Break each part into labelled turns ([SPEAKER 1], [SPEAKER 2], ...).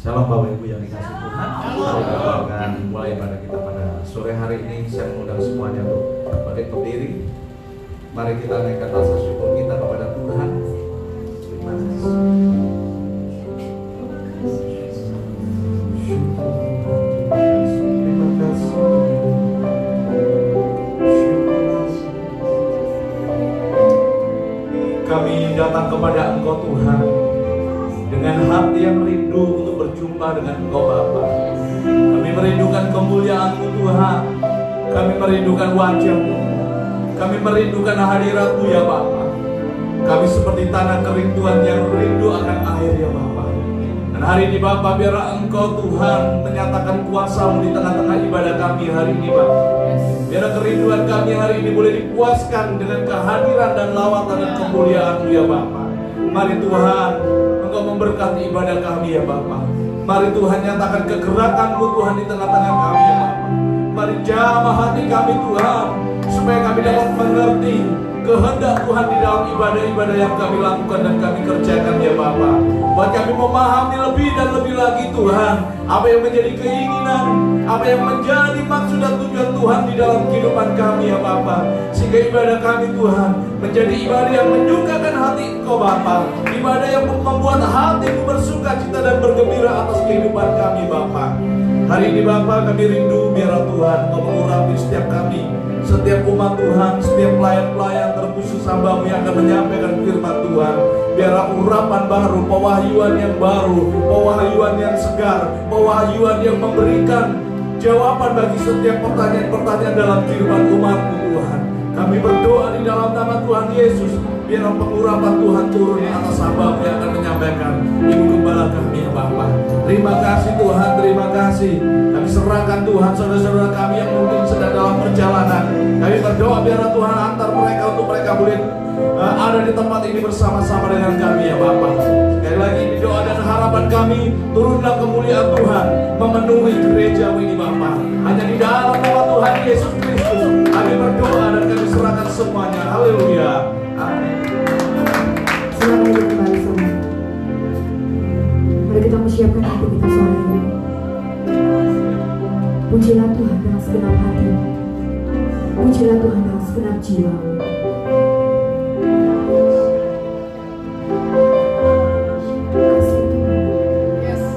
[SPEAKER 1] Shalom Bapak Ibu yang dikasih Tuhan. Mari kita akan mulai ibadah kita pada sore hari ini. Saya mengundang semuanya untuk bangkit berdiri. Mari kita naikkan rasa syukur kita kepada Tuhan. Terima kasih. Kami datang kepada Engkau Tuhan dengan hati yang rindu untuk berjumpa dengan Engkau Bapa. Kami merindukan kemuliaan-Mu Tuhan. Kami merindukan wajah-Mu. Kami merindukan hadirat-Mu ya Bapa. Kami seperti tanah kering Tuhan yang rindu akan air ya Bapa. Dan hari ini Bapa, biarlah Engkau Tuhan menyatakan kuasa-Mu di tengah-tengah ibadah kami hari ini Bapa. Biarlah kerinduan kami hari ini boleh dipuaskan dengan kehadiran dan lawatan dan kemuliaan-Mu ya Bapa. Mari Tuhan, Engkau memberkati ibadah kami ya Bapa. Mari Tuhan nyatakan kegerakan-Mu Tuhan di tengah-tengah kami ya Bapa. Mari jamah hati kami Tuhan, supaya kami dapat mengerti kehendak Tuhan di dalam ibadah-ibadah yang kami lakukan dan kami kerjakan ya Bapa. Buat kami memahami lebih dan lebih lagi Tuhan, apa yang menjadi keinginan, apa yang menjadi maksud dan tujuan Tuhan di dalam kehidupan kami ya Bapa. Sehingga ibadah kami Tuhan menjadi ibadah yang menyukakan hati Engkau Bapa, ibadah yang membuat hatimu bersuka cita dan bergembira atas kehidupan kami Bapa. Hari ini Bapa, kami rindu biarlah Tuhan Engkau mengurapi setiap kami, setiap umat Tuhan, setiap pelayan-pelayan terkhusus hamba-Mu yang akan menyampaikan firman Tuhan. Biarlah urapan baru, pewahyuan yang baru, pewahyuan yang segar, pewahyuan yang memberikan jawaban bagi setiap pertanyaan-pertanyaan dalam kehidupan umat-Mu Tuhan. Kami berdoa di dalam nama Tuhan Yesus, biarlah pengurapan Tuhan turun atas hamba-Mu yang akan menyampaikan. Ibu Gembala kami ya Bapa. Terima kasih Tuhan, terima kasih. Kami serahkan Tuhan saudara-saudara kami yang mungkin sedang dalam perjalanan. Kami berdoa biarlah Tuhan antar mereka untuk mereka boleh ada di tempat ini bersama-sama dengan kami ya Bapa. Sekali lagi di doa dan harapan kami, turunlah kemuliaan Tuhan memenuhi gereja-Mu ini Bapa. Hanya di dalam nama Tuhan Yesus Kristus kami berdoa dan kami serahkan semuanya. Haleluya. Amin.
[SPEAKER 2] Selamat hidup kembali saudara. Mari kita menyiapkan hati kita sore ini. Pujilah Tuhan dengan segenap hati. Pujilah Tuhan dengan segenap jiwa.
[SPEAKER 3] Yesus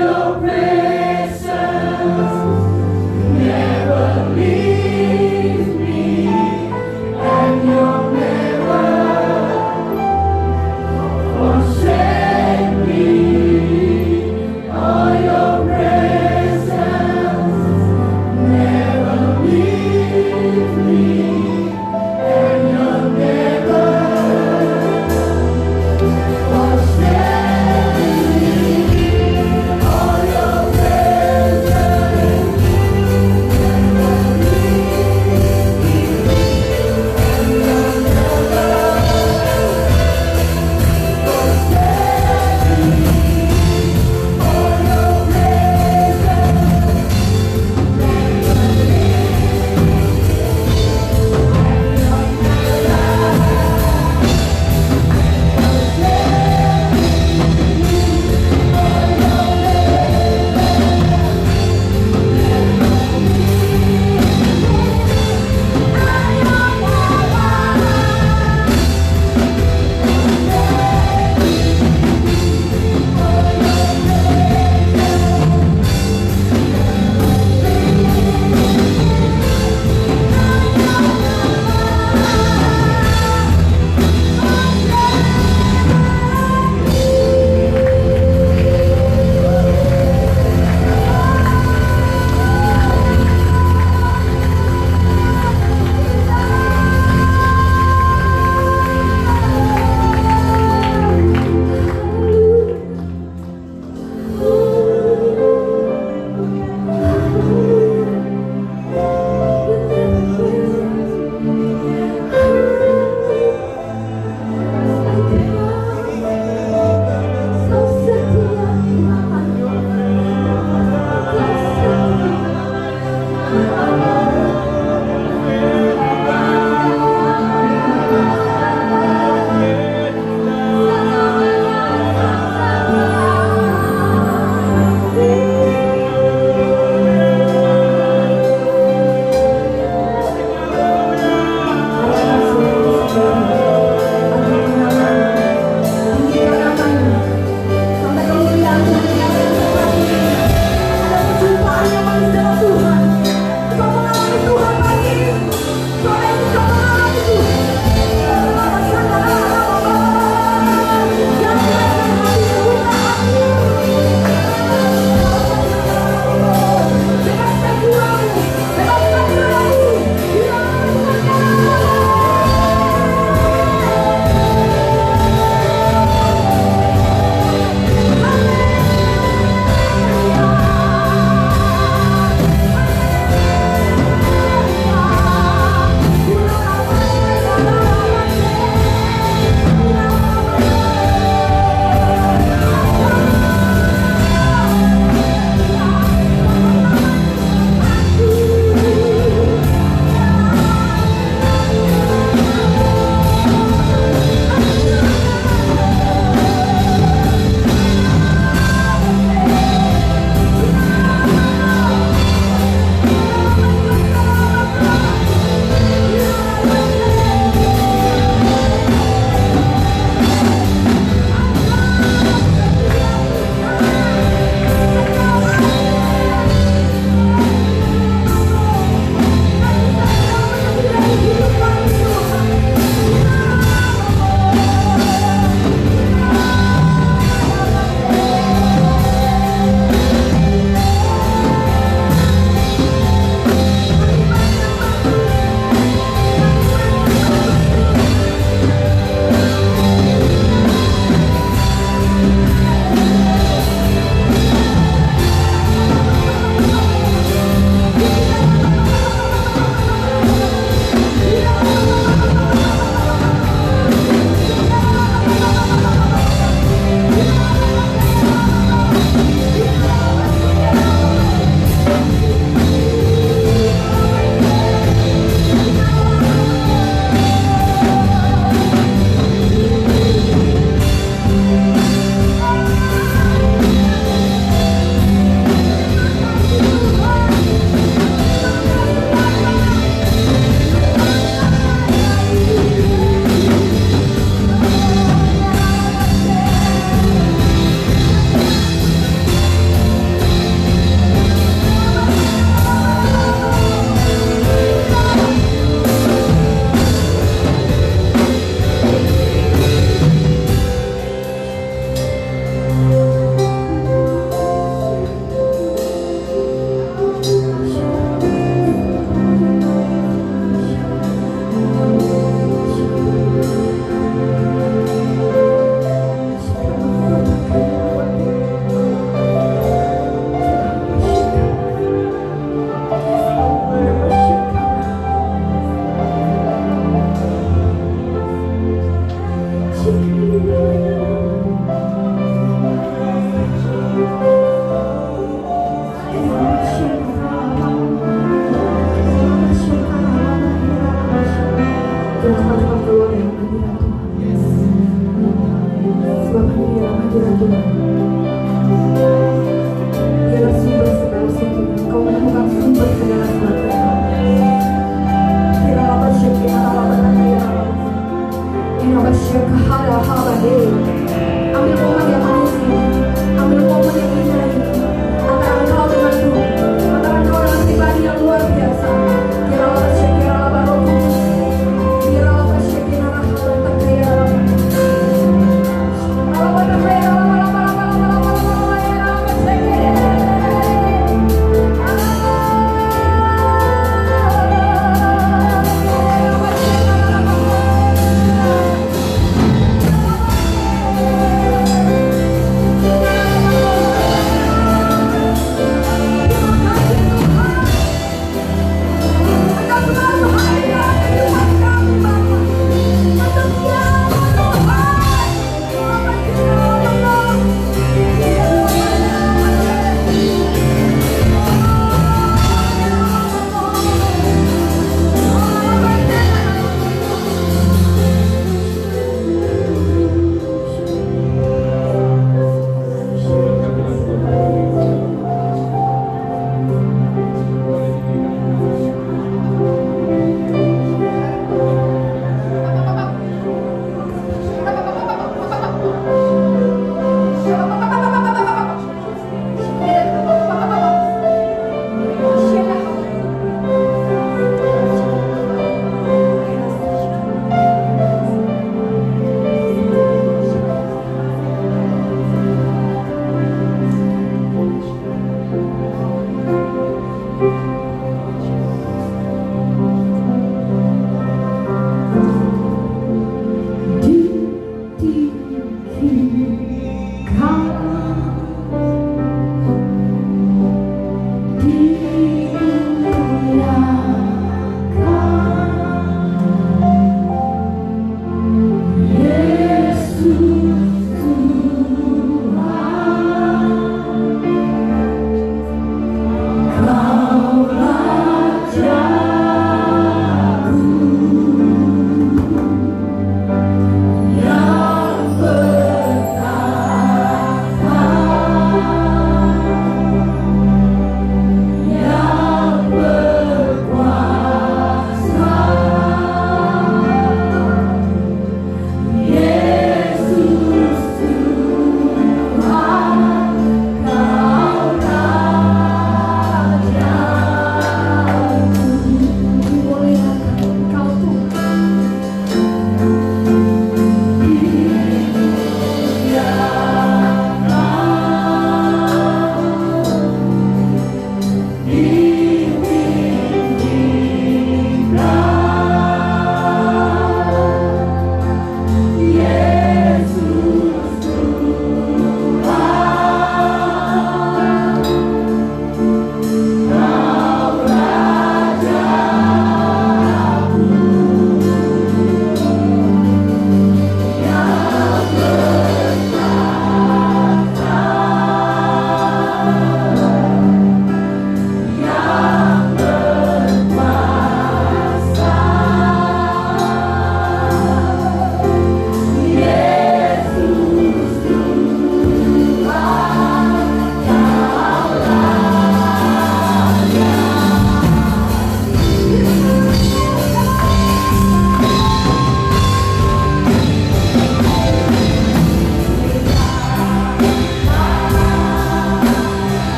[SPEAKER 3] All your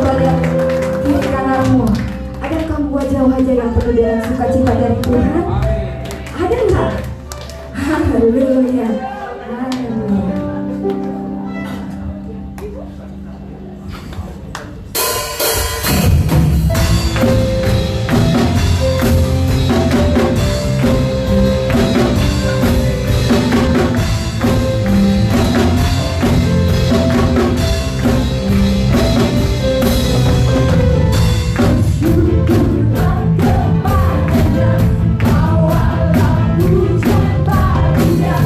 [SPEAKER 2] coba lihat kiri kananmu. Ada kamu wajah-wajah yang penuh dengan sukacita dari Tuhan? Ada nggak? Haleluya. Haleluya.
[SPEAKER 3] Pujian baginya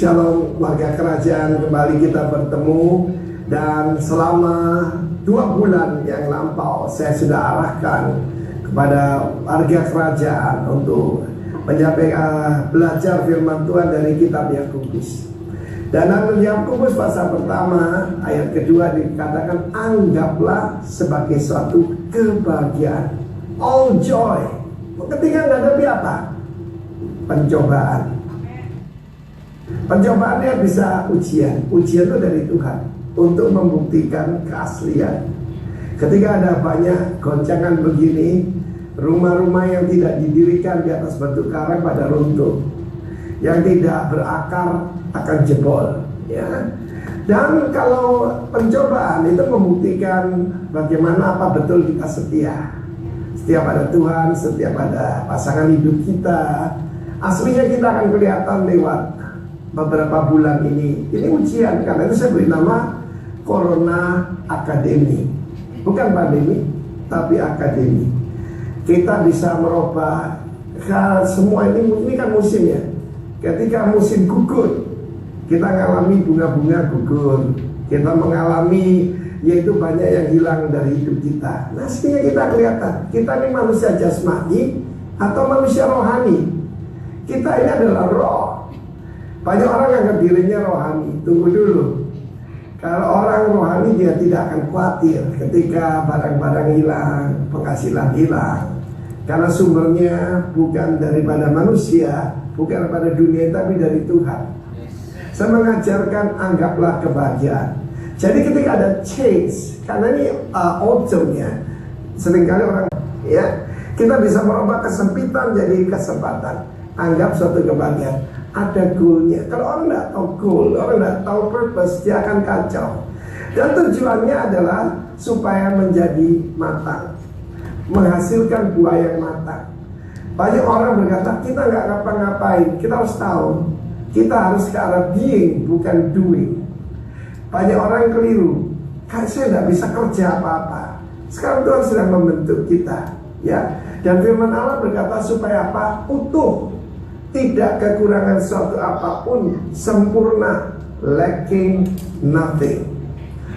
[SPEAKER 3] Shalom warga kerajaan, kembali kita bertemu. Dan selama 2 bulan yang lampau saya sudah arahkan kepada warga kerajaan untuk belajar firman Tuhan dari kitab Yakobus. Dan dalam Yakobus pasal pertama ayat kedua dikatakan, anggaplah sebagai suatu kebahagiaan, all joy, ketika menghadapi apa? Pencobaan. Pencobaannya bisa ujian itu dari Tuhan untuk membuktikan keaslian. Ketika ada banyak goncangan begini, rumah-rumah yang tidak didirikan di atas batu karang pada runtuh, yang tidak berakar akan jebol, ya. Dan kalau pencobaan itu membuktikan bagaimana apa betul kita setia pada Tuhan, setia pada pasangan hidup kita. Aslinya kita akan kelihatan lewat beberapa bulan ini. Ini ujian, karena itu saya beri nama Corona Academy. Bukan pandemi, tapi akademi. Kita bisa merubah semua ini kan musim, ya. Ketika musim gugur, kita mengalami bunga-bunga gugur. Kita mengalami yaitu banyak yang hilang dari hidup kita. Nah, sehingga kita kelihatan kita ini manusia jasmani atau manusia rohani. Kita ini adalah roh. Banyak orang anggap dirinya rohani. Tunggu dulu. Kalau orang rohani dia tidak akan khawatir ketika barang-barang hilang, penghasilan hilang, karena sumbernya bukan daripada manusia, bukan daripada dunia, tapi dari Tuhan. Saya mengajarkan anggaplah kebahagiaan. Jadi ketika ada change, karena ini autumn, ya, seringkali orang, ya, kita bisa merubah kesempitan jadi kesempatan. Anggap suatu kebahagiaan. Ada goalnya. Kalau orang tidak tahu goal, orang tidak tahu purpose, dia akan kacau. Dan tujuannya adalah supaya menjadi matang, menghasilkan buah yang matang. Banyak orang berkata kita nggak ngapa-ngapain. Kita harus tahu, kita harus ke arah being, bukan doing. Banyak orang keliru. Kan saya tidak bisa kerja apa-apa. Sekarang Tuhan sedang membentuk kita, ya. Dan firman Allah berkata supaya apa? Utuh, tidak kekurangan suatu apapun, sempurna, lacking nothing.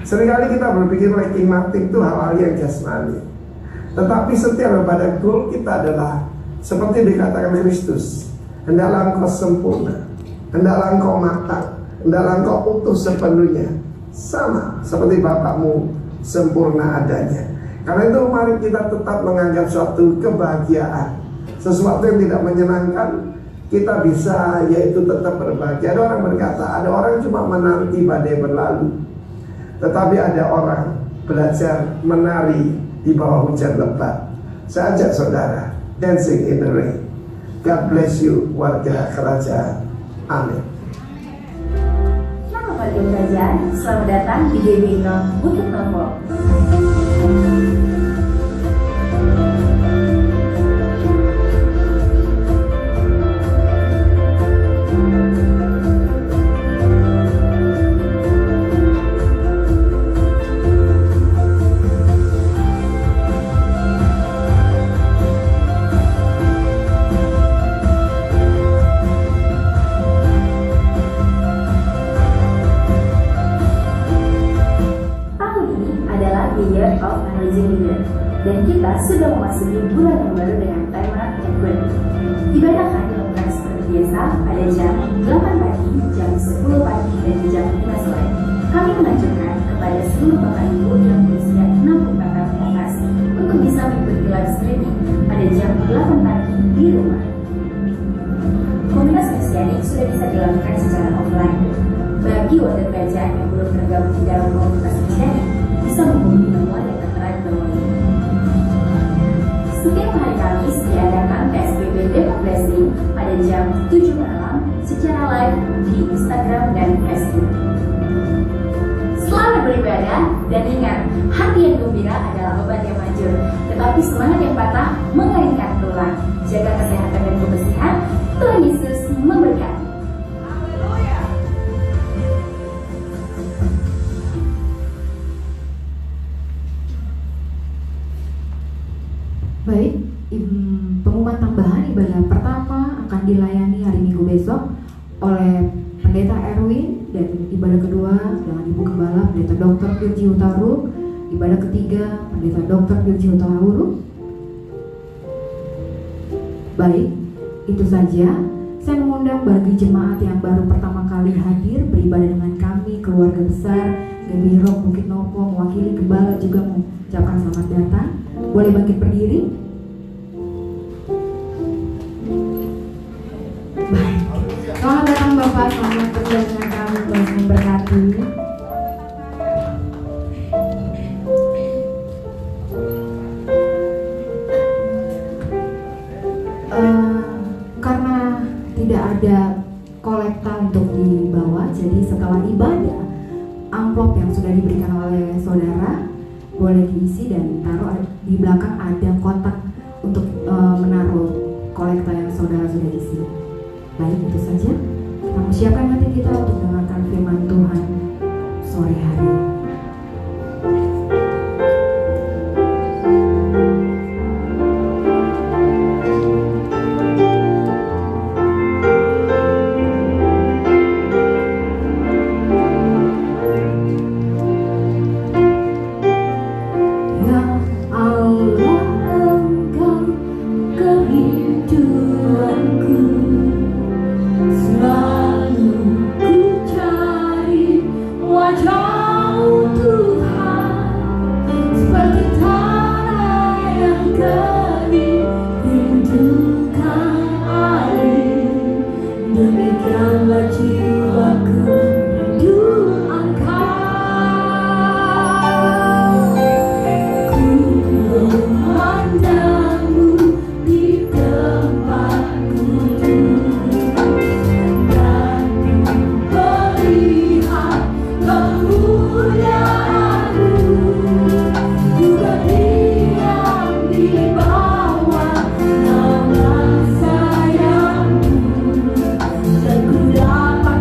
[SPEAKER 3] Seringkali kita berpikir lacking nothing itu hal-hal yang jasmani. Tetapi setiap kepada goal kita adalah seperti dikatakan Kristus, hendaklah engkau sempurna, hendaklah engkau matang, hendaklah engkau utuh sepenuhnya, sama seperti Bapakmu sempurna adanya. Karena itu mari kita tetap menganggap suatu kebahagiaan, sesuatu yang tidak menyenangkan, kita bisa yaitu tetap berbahagia. Ada orang berkata, ada orang cuma menanti badai berlalu, tetapi ada orang belajar menari di bawah hujan lebat. Saya ajak saudara dancing in the rain. God bless you warga kerajaan. Amin.
[SPEAKER 2] Selamat warga kerajaan, selamat datang di Dewi Bukit Novo. Dan kita sudah memasuki bulan yang baru dengan tema Equip. Ibadah kami dilakukan seperti biasa pada jam 8 pagi, jam 10 pagi, dan jam 5 sore. Kami mengajukan kepada seluruh bapak ibu yang berusia 64 tahun ke atas untuk bisa mengikuti live streaming pada jam 8 pagi di rumah. Komunitas Kristiani sudah bisa dilakukan secara offline. Bagi warga kerajaan yang belum tergabung di dalam komunitas Kristiani, bisa menghubungi nomor yang tertera di bawah ini. Setiap hari Kamis diadakan PSBB Depok Blessing pada jam 7 malam secara live di Instagram dan Facebook. Selamat beribadah, dan ingat, hati yang gembira adalah obat yang manjur, tetapi semangat yang patah mengeringkan tulang. Jaga kesehatan dan kebersihan. Tuhan Yesus memberkati.
[SPEAKER 4] Baik, pengumuman tambahan ibadah pertama akan dilayani hari Minggu besok oleh Pendeta Erwin, dan ibadah kedua dengan Ibu Gembala Pendeta Dr. Dirji Hutauruk. Ibadah ketiga Pendeta Dr. Dirji Hutauruk. Baik, itu saja. Saya mengundang bagi jemaat yang baru pertama kali hadir beribadah dengan kami, keluarga besar GBI Rock Bukit Nopo, mewakili Gembala juga mengucapkan selamat datang. Boleh bangkit berdiri. Baik, selamat datang Bapak, selamat berjalan dengan kami, Tuhan memberkati. Karena tidak ada kolekta untuk dibawa, jadi setelah ibadah amplop yang sudah diberikan oleh saudara boleh diisi dan taruh di belakang ada kotak untuk menaruh kolekta yang saudara sudah isi. Baik, itu saja. Kita siapkan hati kita untuk mendengarkan firman Tuhan sore hari.
[SPEAKER 5] Ku dapat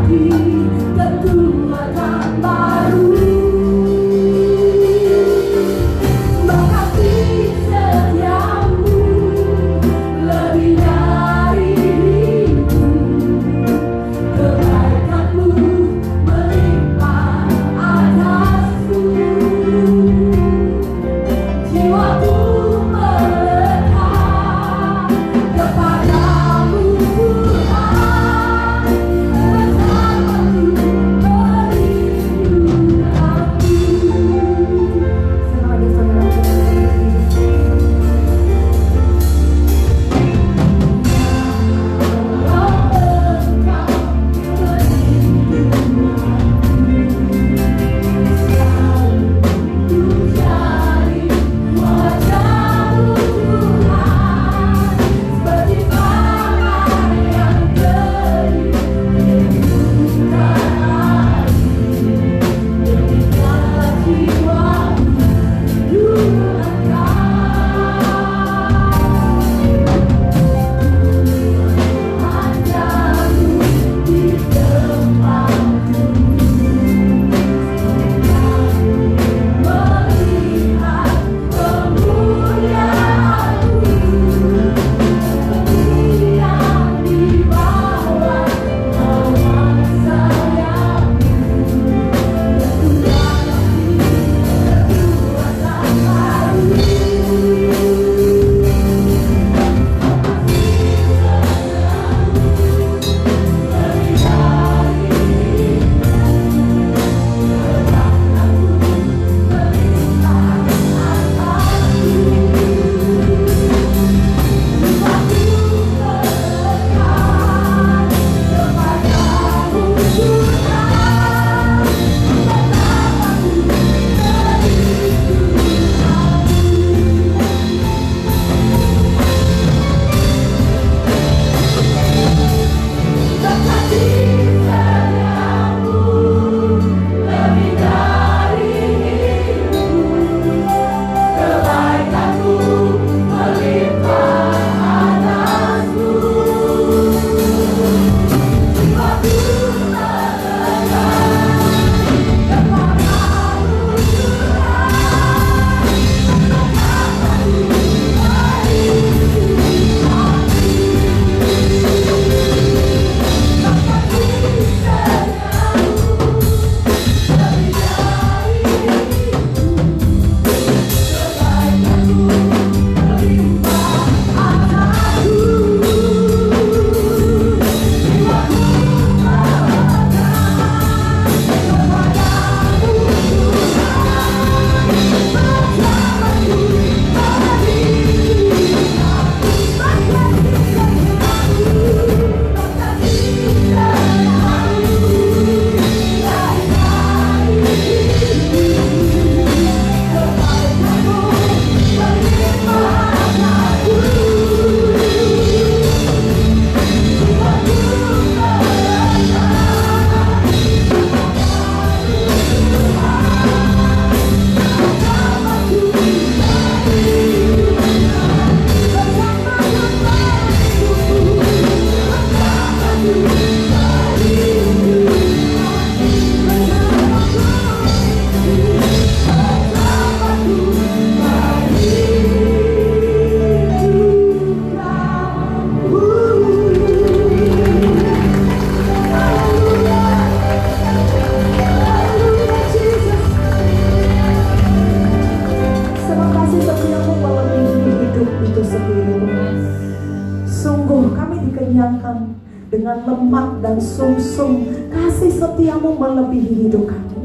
[SPEAKER 5] dan sungsum kasih setiamu melebihi hidup kami.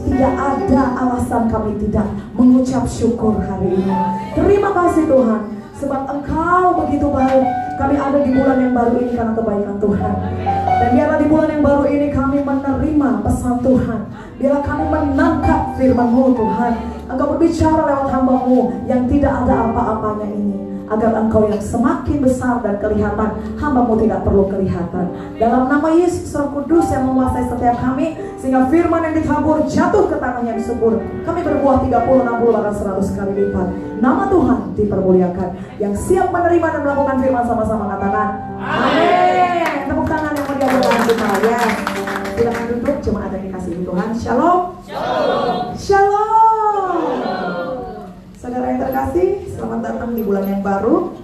[SPEAKER 5] Tidak ada alasan kami tidak mengucap syukur hari ini. Terima kasih Tuhan, sebab Engkau begitu baik. Kami ada di bulan yang baru ini karena kebaikan Tuhan. Dan biarlah di bulan yang baru ini kami menerima pesan Tuhan. Biarlah kami menangkap firman-Mu Tuhan. Engkau berbicara lewat hamba-Mu yang tidak ada apa-apanya ini, agar Engkau yang semakin besar dan kelihatan, hamba-Mu tidak perlu kelihatan. Dalam nama Yesus Roh Kudus yang menguasai setiap kami, sehingga firman yang ditabur jatuh ke tanah yang subur. Kami berbuah 30, 60, bahkan 100 kali lipat. Nama Tuhan dipermuliakan. Yang siap menerima dan melakukan firman sama-sama katakan amin. Tepuk tangan yang meriah buat kita ya. Silakan duduk, jemaat yang dikasihi Tuhan. Shalom. Shalom. Saudara yang terkasih, selamat datang di bulan yang baru.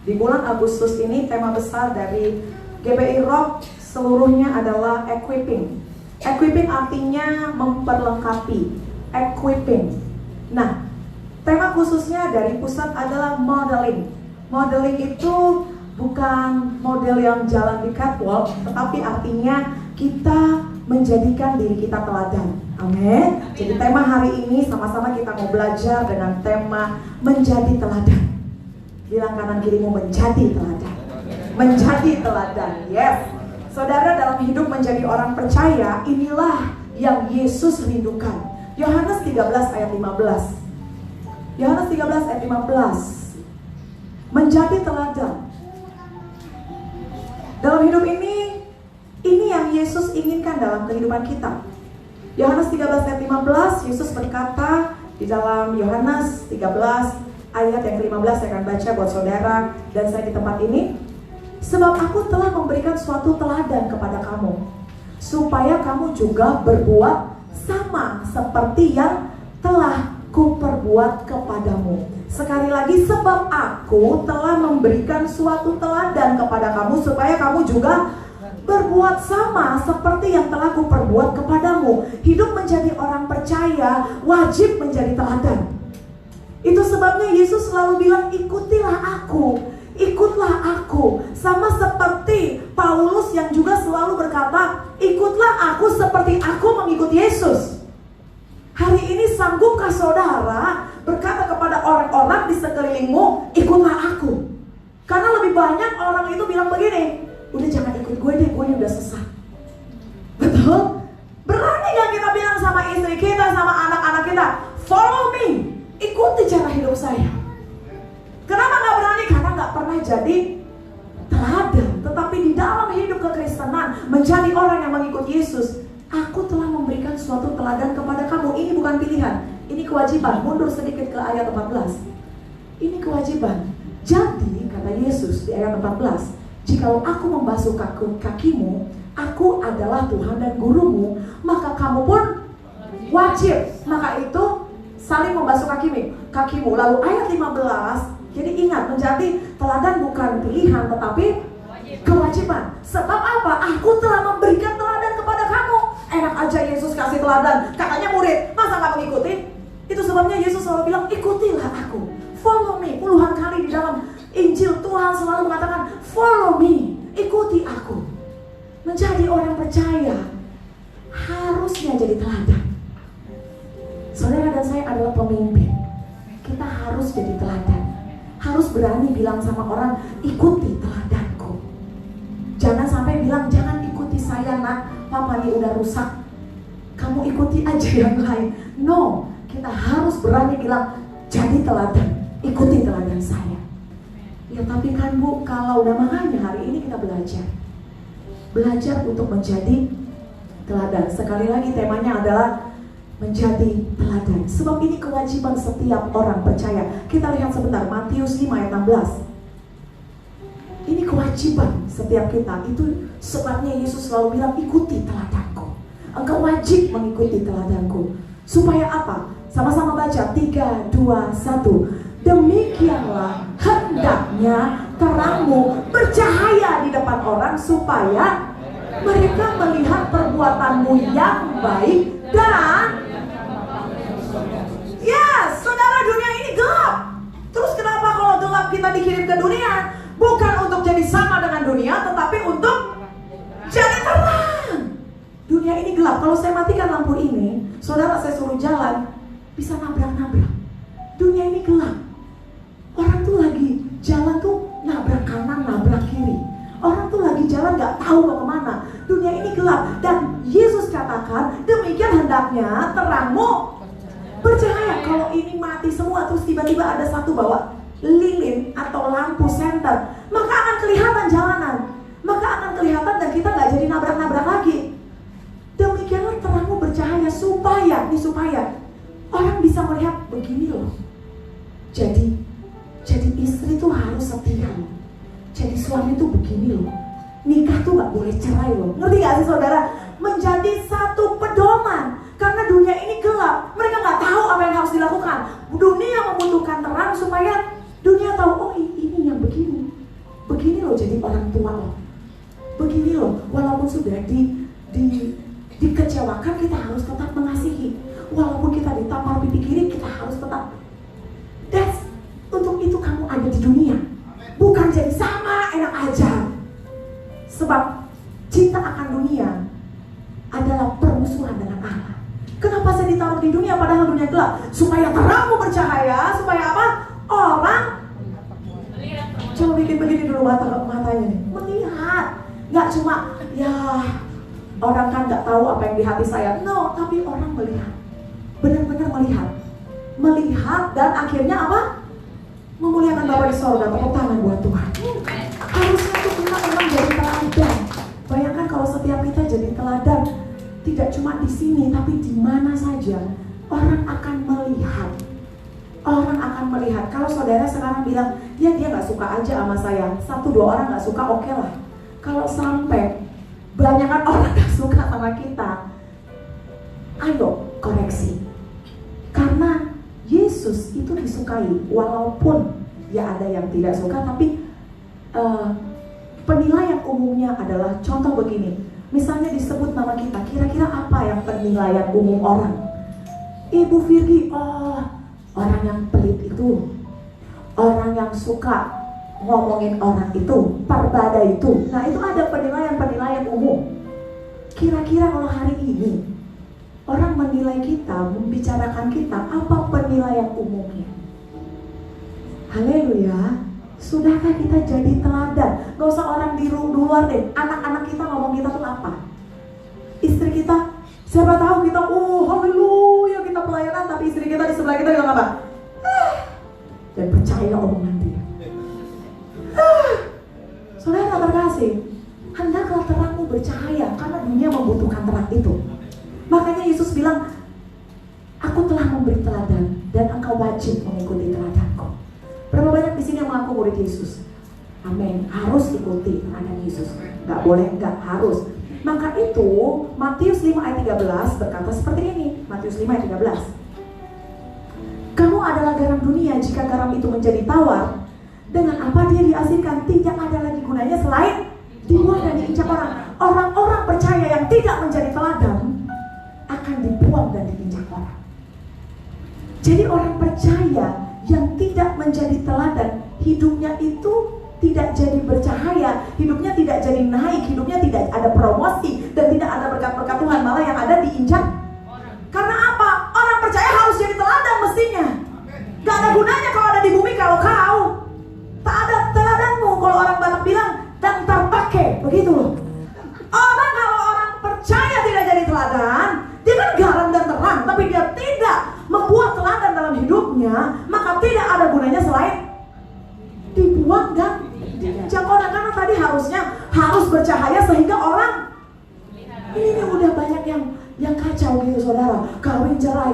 [SPEAKER 5] Di bulan Agustus ini tema besar dari GBI Rock seluruhnya adalah equipping. Equipping artinya memperlengkapi. Equipping. Nah, tema khususnya dari pusat adalah modeling. Modeling itu bukan model yang jalan di catwalk, tetapi artinya kita menjadikan diri kita teladan. Amin. Jadi tema hari ini sama-sama kita mau belajar dengan tema menjadi teladan. Bilang kanan kirimu, menjadi teladan. Menjadi teladan. Yes. Saudara, dalam hidup menjadi orang percaya, inilah yang Yesus rindukan. Yohanes 13 ayat 15. Yohanes 13 ayat 15. Menjadi teladan. Dalam hidup ini yang Yesus inginkan dalam kehidupan kita. Yohanes 13 ayat 15, Yesus berkata di dalam Yohanes 13 ayat yang ke-15, saya akan baca buat saudara dan saya di tempat ini. Sebab aku telah memberikan suatu teladan kepada kamu, supaya kamu juga berbuat sama seperti yang telah kuperbuat kepadamu. Sekali lagi, sebab aku telah memberikan suatu teladan kepada kamu, supaya kamu juga berbuat sama seperti yang telah kuperbuat kepadamu. Hidup menjadi orang percaya wajib menjadi teladan. Itu sebabnya Yesus selalu bilang, ikutilah aku, ikutlah aku. Sama seperti Paulus yang juga selalu berkata, ikutlah aku seperti aku mengikut Yesus. Hari ini sanggupkah saudara berkata kepada orang-orang di sekelilingmu, ikutlah aku? Karena lebih banyak orang itu bilang begini, udah jangan ikut gue deh, gue ini udah sesat. Betul? Berani gak kita bilang sama istri kita, sama anak-anak kita, follow me, ikuti cara hidup saya. Kenapa gak berani? Karena gak pernah jadi teladan. Tetapi di dalam hidup kekristenan, menjadi orang yang mengikut Yesus, aku telah memberikan suatu teladan kepada kamu. Ini bukan pilihan, ini kewajiban. Mundur sedikit ke ayat 14. Ini kewajiban. Jadi kata Yesus di ayat 14, jikalau aku membasuh kakimu, aku adalah Tuhan dan gurumu, maka kamu pun wajib. Maka itu saling membasuh kakimu. Lalu ayat 15, jadi ingat, menjadi teladan bukan pilihan tetapi kewajiban. Sebab apa? Aku telah memberikan teladan kepada kamu. Enak aja Yesus kasih teladan, katanya murid, masa gak mengikuti? Itu sebabnya Yesus selalu bilang, ikutilah aku, follow me. Puluhan kali di dalam Injil Tuhan selalu mengatakan, follow me, ikuti aku. Menjadi orang percaya harusnya jadi teladan. Saudara dan saya adalah pemimpin, kita harus jadi teladan. Harus berani bilang sama orang, ikuti teladanku. Jangan sampai bilang, jangan ikuti saya nak, papa nih udah rusak, kamu ikuti aja yang lain. No, kita harus berani bilang, jadi teladan, ikuti teladan saya. Ya tapi kan Bu, kalau udah makanya hari ini kita belajar untuk menjadi teladan. Sekali lagi temanya adalah menjadi teladan. Sebab ini kewajiban setiap orang percaya. Kita lihat sebentar Matius 5 ayat 16. Ini kewajiban setiap kita. Itu sebabnya Yesus selalu bilang, ikuti teladanku. Engkau wajib mengikuti teladanku. Supaya apa? Sama-sama baca 3, 2, 1. Demikianlah hendaknya terangmu bercahaya di depan orang, supaya mereka melihat perbuatanmu yang baik dan saudara, dunia ini gelap. Terus kenapa kalau gelap kita dikirim ke dunia? Bukan untuk jadi sama dengan dunia, tetapi untuk dunia ini gelap. Kalau saya matikan lampu ini, saudara saya suruh jalan, bisa nabrak-nabrak. Dunia ini gelap. Orang tuh lagi jalan tuh nabrak kanan, nabrak kiri. Orang tuh lagi jalan gak tahu mau kemana. Dunia ini gelap. Dan Yesus katakan, demikian hendaknya terangmu bercahaya. Kalau ini mati semua, terus tiba-tiba ada satu bawa lilin atau lampu senter, maka akan kelihatan jalanan, maka akan kelihatan dan kita gak jadi nabrak-nabrak lagi. Demikianlah terangmu bercahaya supaya orang bisa melihat begini loh. Jadi istri tuh harus setia loh. Jadi suami tuh begini loh. Nikah tuh gak boleh cerai loh. Ngerti gak sih saudara? Menjadi satu pedoman. Karena dunia ini gelap. Mereka gak tahu apa yang harus dilakukan. Dunia membutuhkan terang supaya dunia tahu, oh ini yang begini. Begini loh jadi orang tua loh. Begini loh, walaupun sudah dikecewakan, kita harus tetap mengasihi. Walaupun kita ditampar pipi kiri, kita harus tetap. Untuk itu kamu ada di dunia. Bukan jadi sama enak aja. Sebab cinta akan dunia adalah permusuhan dengan Allah. Kenapa saya ditaruh di dunia padahal dunia gelap? Supaya terangmu bercahaya. Supaya apa? Orang coba bikin begini dulu matanya nih. Melihat. Gak cuma ya orang kan gak tahu apa yang di hati saya. No, tapi orang melihat. Benar-benar melihat. Melihat dan akhirnya apa? Memuliakan Bapa di sorga. Tepuk tangan buat Tuhan. Harusnya tuh kita memang jadi teladan. Bayangkan kalau setiap kita jadi teladan, tidak cuma di sini tapi di mana saja, orang akan melihat. Orang akan melihat. Kalau saudara sekarang bilang, ya dia nggak suka aja sama saya, 1-2 orang nggak suka, oke lah. Kalau sampai banyakan orang nggak suka sama kita, ayo koreksi. Karena Yesus itu disukai, walaupun ya ada yang tidak suka, tapi penilaian umumnya adalah contoh begini. Misalnya disebut nama kita, kira-kira apa yang penilaian umum orang? Ibu Virgi, oh orang yang pelit itu, orang yang suka ngomongin orang itu, perbada itu. Nah itu ada penilaian umum. Kira-kira kalau hari ini orang menilai kita, membicarakan kita, apa penilaian umumnya? Haleluya. Sudahkah kita jadi teladan? Gak usah orang di luar deh. Anak-anak kita ngomong kita tuh apa? Istri kita, siapa tahu kita, oh haleluya kita pelayanan, tapi istri kita di sebelah kita bilang apa? Dan percaya omongan dia. Saudara terkasih, hendaklah terangmu bercahaya, karena dunia membutuhkan terang itu. Makanya Yesus bilang, aku telah memberi teladan dan engkau wajib mengikuti teladanku. Berapa banyak di sini yang mengaku murid Yesus? Amin. Harus ikuti teladan Yesus. Gak boleh, gak harus. Maka itu Matius 5 ayat 13 berkata seperti ini. Matius 5 ayat 13. Kamu adalah garam dunia. Jika garam itu menjadi tawar, dengan apa dia diasinkan? Tidak ada lagi gunanya selain dibuang dan diinjak orang. Orang-orang percaya yang tidak menjadi teladan akan dibuang dan diinjak orang. Jadi orang percaya yang tidak menjadi teladan, hidupnya itu tidak jadi bercahaya, hidupnya tidak jadi naik, hidupnya tidak ada promosi dan tidak ada berkat-berkat Tuhan, malah yang ada diinjak orang. Karena apa? Orang percaya harus jadi teladan mestinya. Gak ada gunanya kalau ada di bumi kalau kau tak ada teladanmu. Kalau orang Batak bilang dan terpakai, begitu loh. Kalau orang percaya tidak jadi teladan, dia kan garam dan terang, tapi dia tidak membuat teladan dalam hidupnya, maka tidak ada gunanya selain dibuang dan diinjak orang. Karena tadi harus bercahaya sehingga orang ini udah banyak yang kacau gitu saudara. Kawin cerai.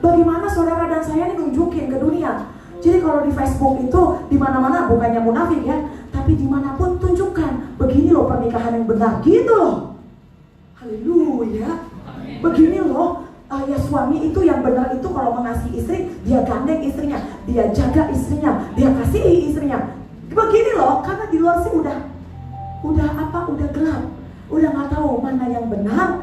[SPEAKER 5] Bagaimana saudara dan saya ini nunjukin ke dunia? Jadi kalau di Facebook itu di mana-mana, bukannya munafik ya, tapi dimanapun tunjukkan begini loh pernikahan yang benar gitu loh. Haleluya. Begini loh, ya suami itu yang benar itu kalau mengasihi istri, dia gandeng istrinya, dia jaga istrinya, dia kasihi istrinya. Begini loh, karena di luar sih udah gelap, udah nggak tahu mana yang benar,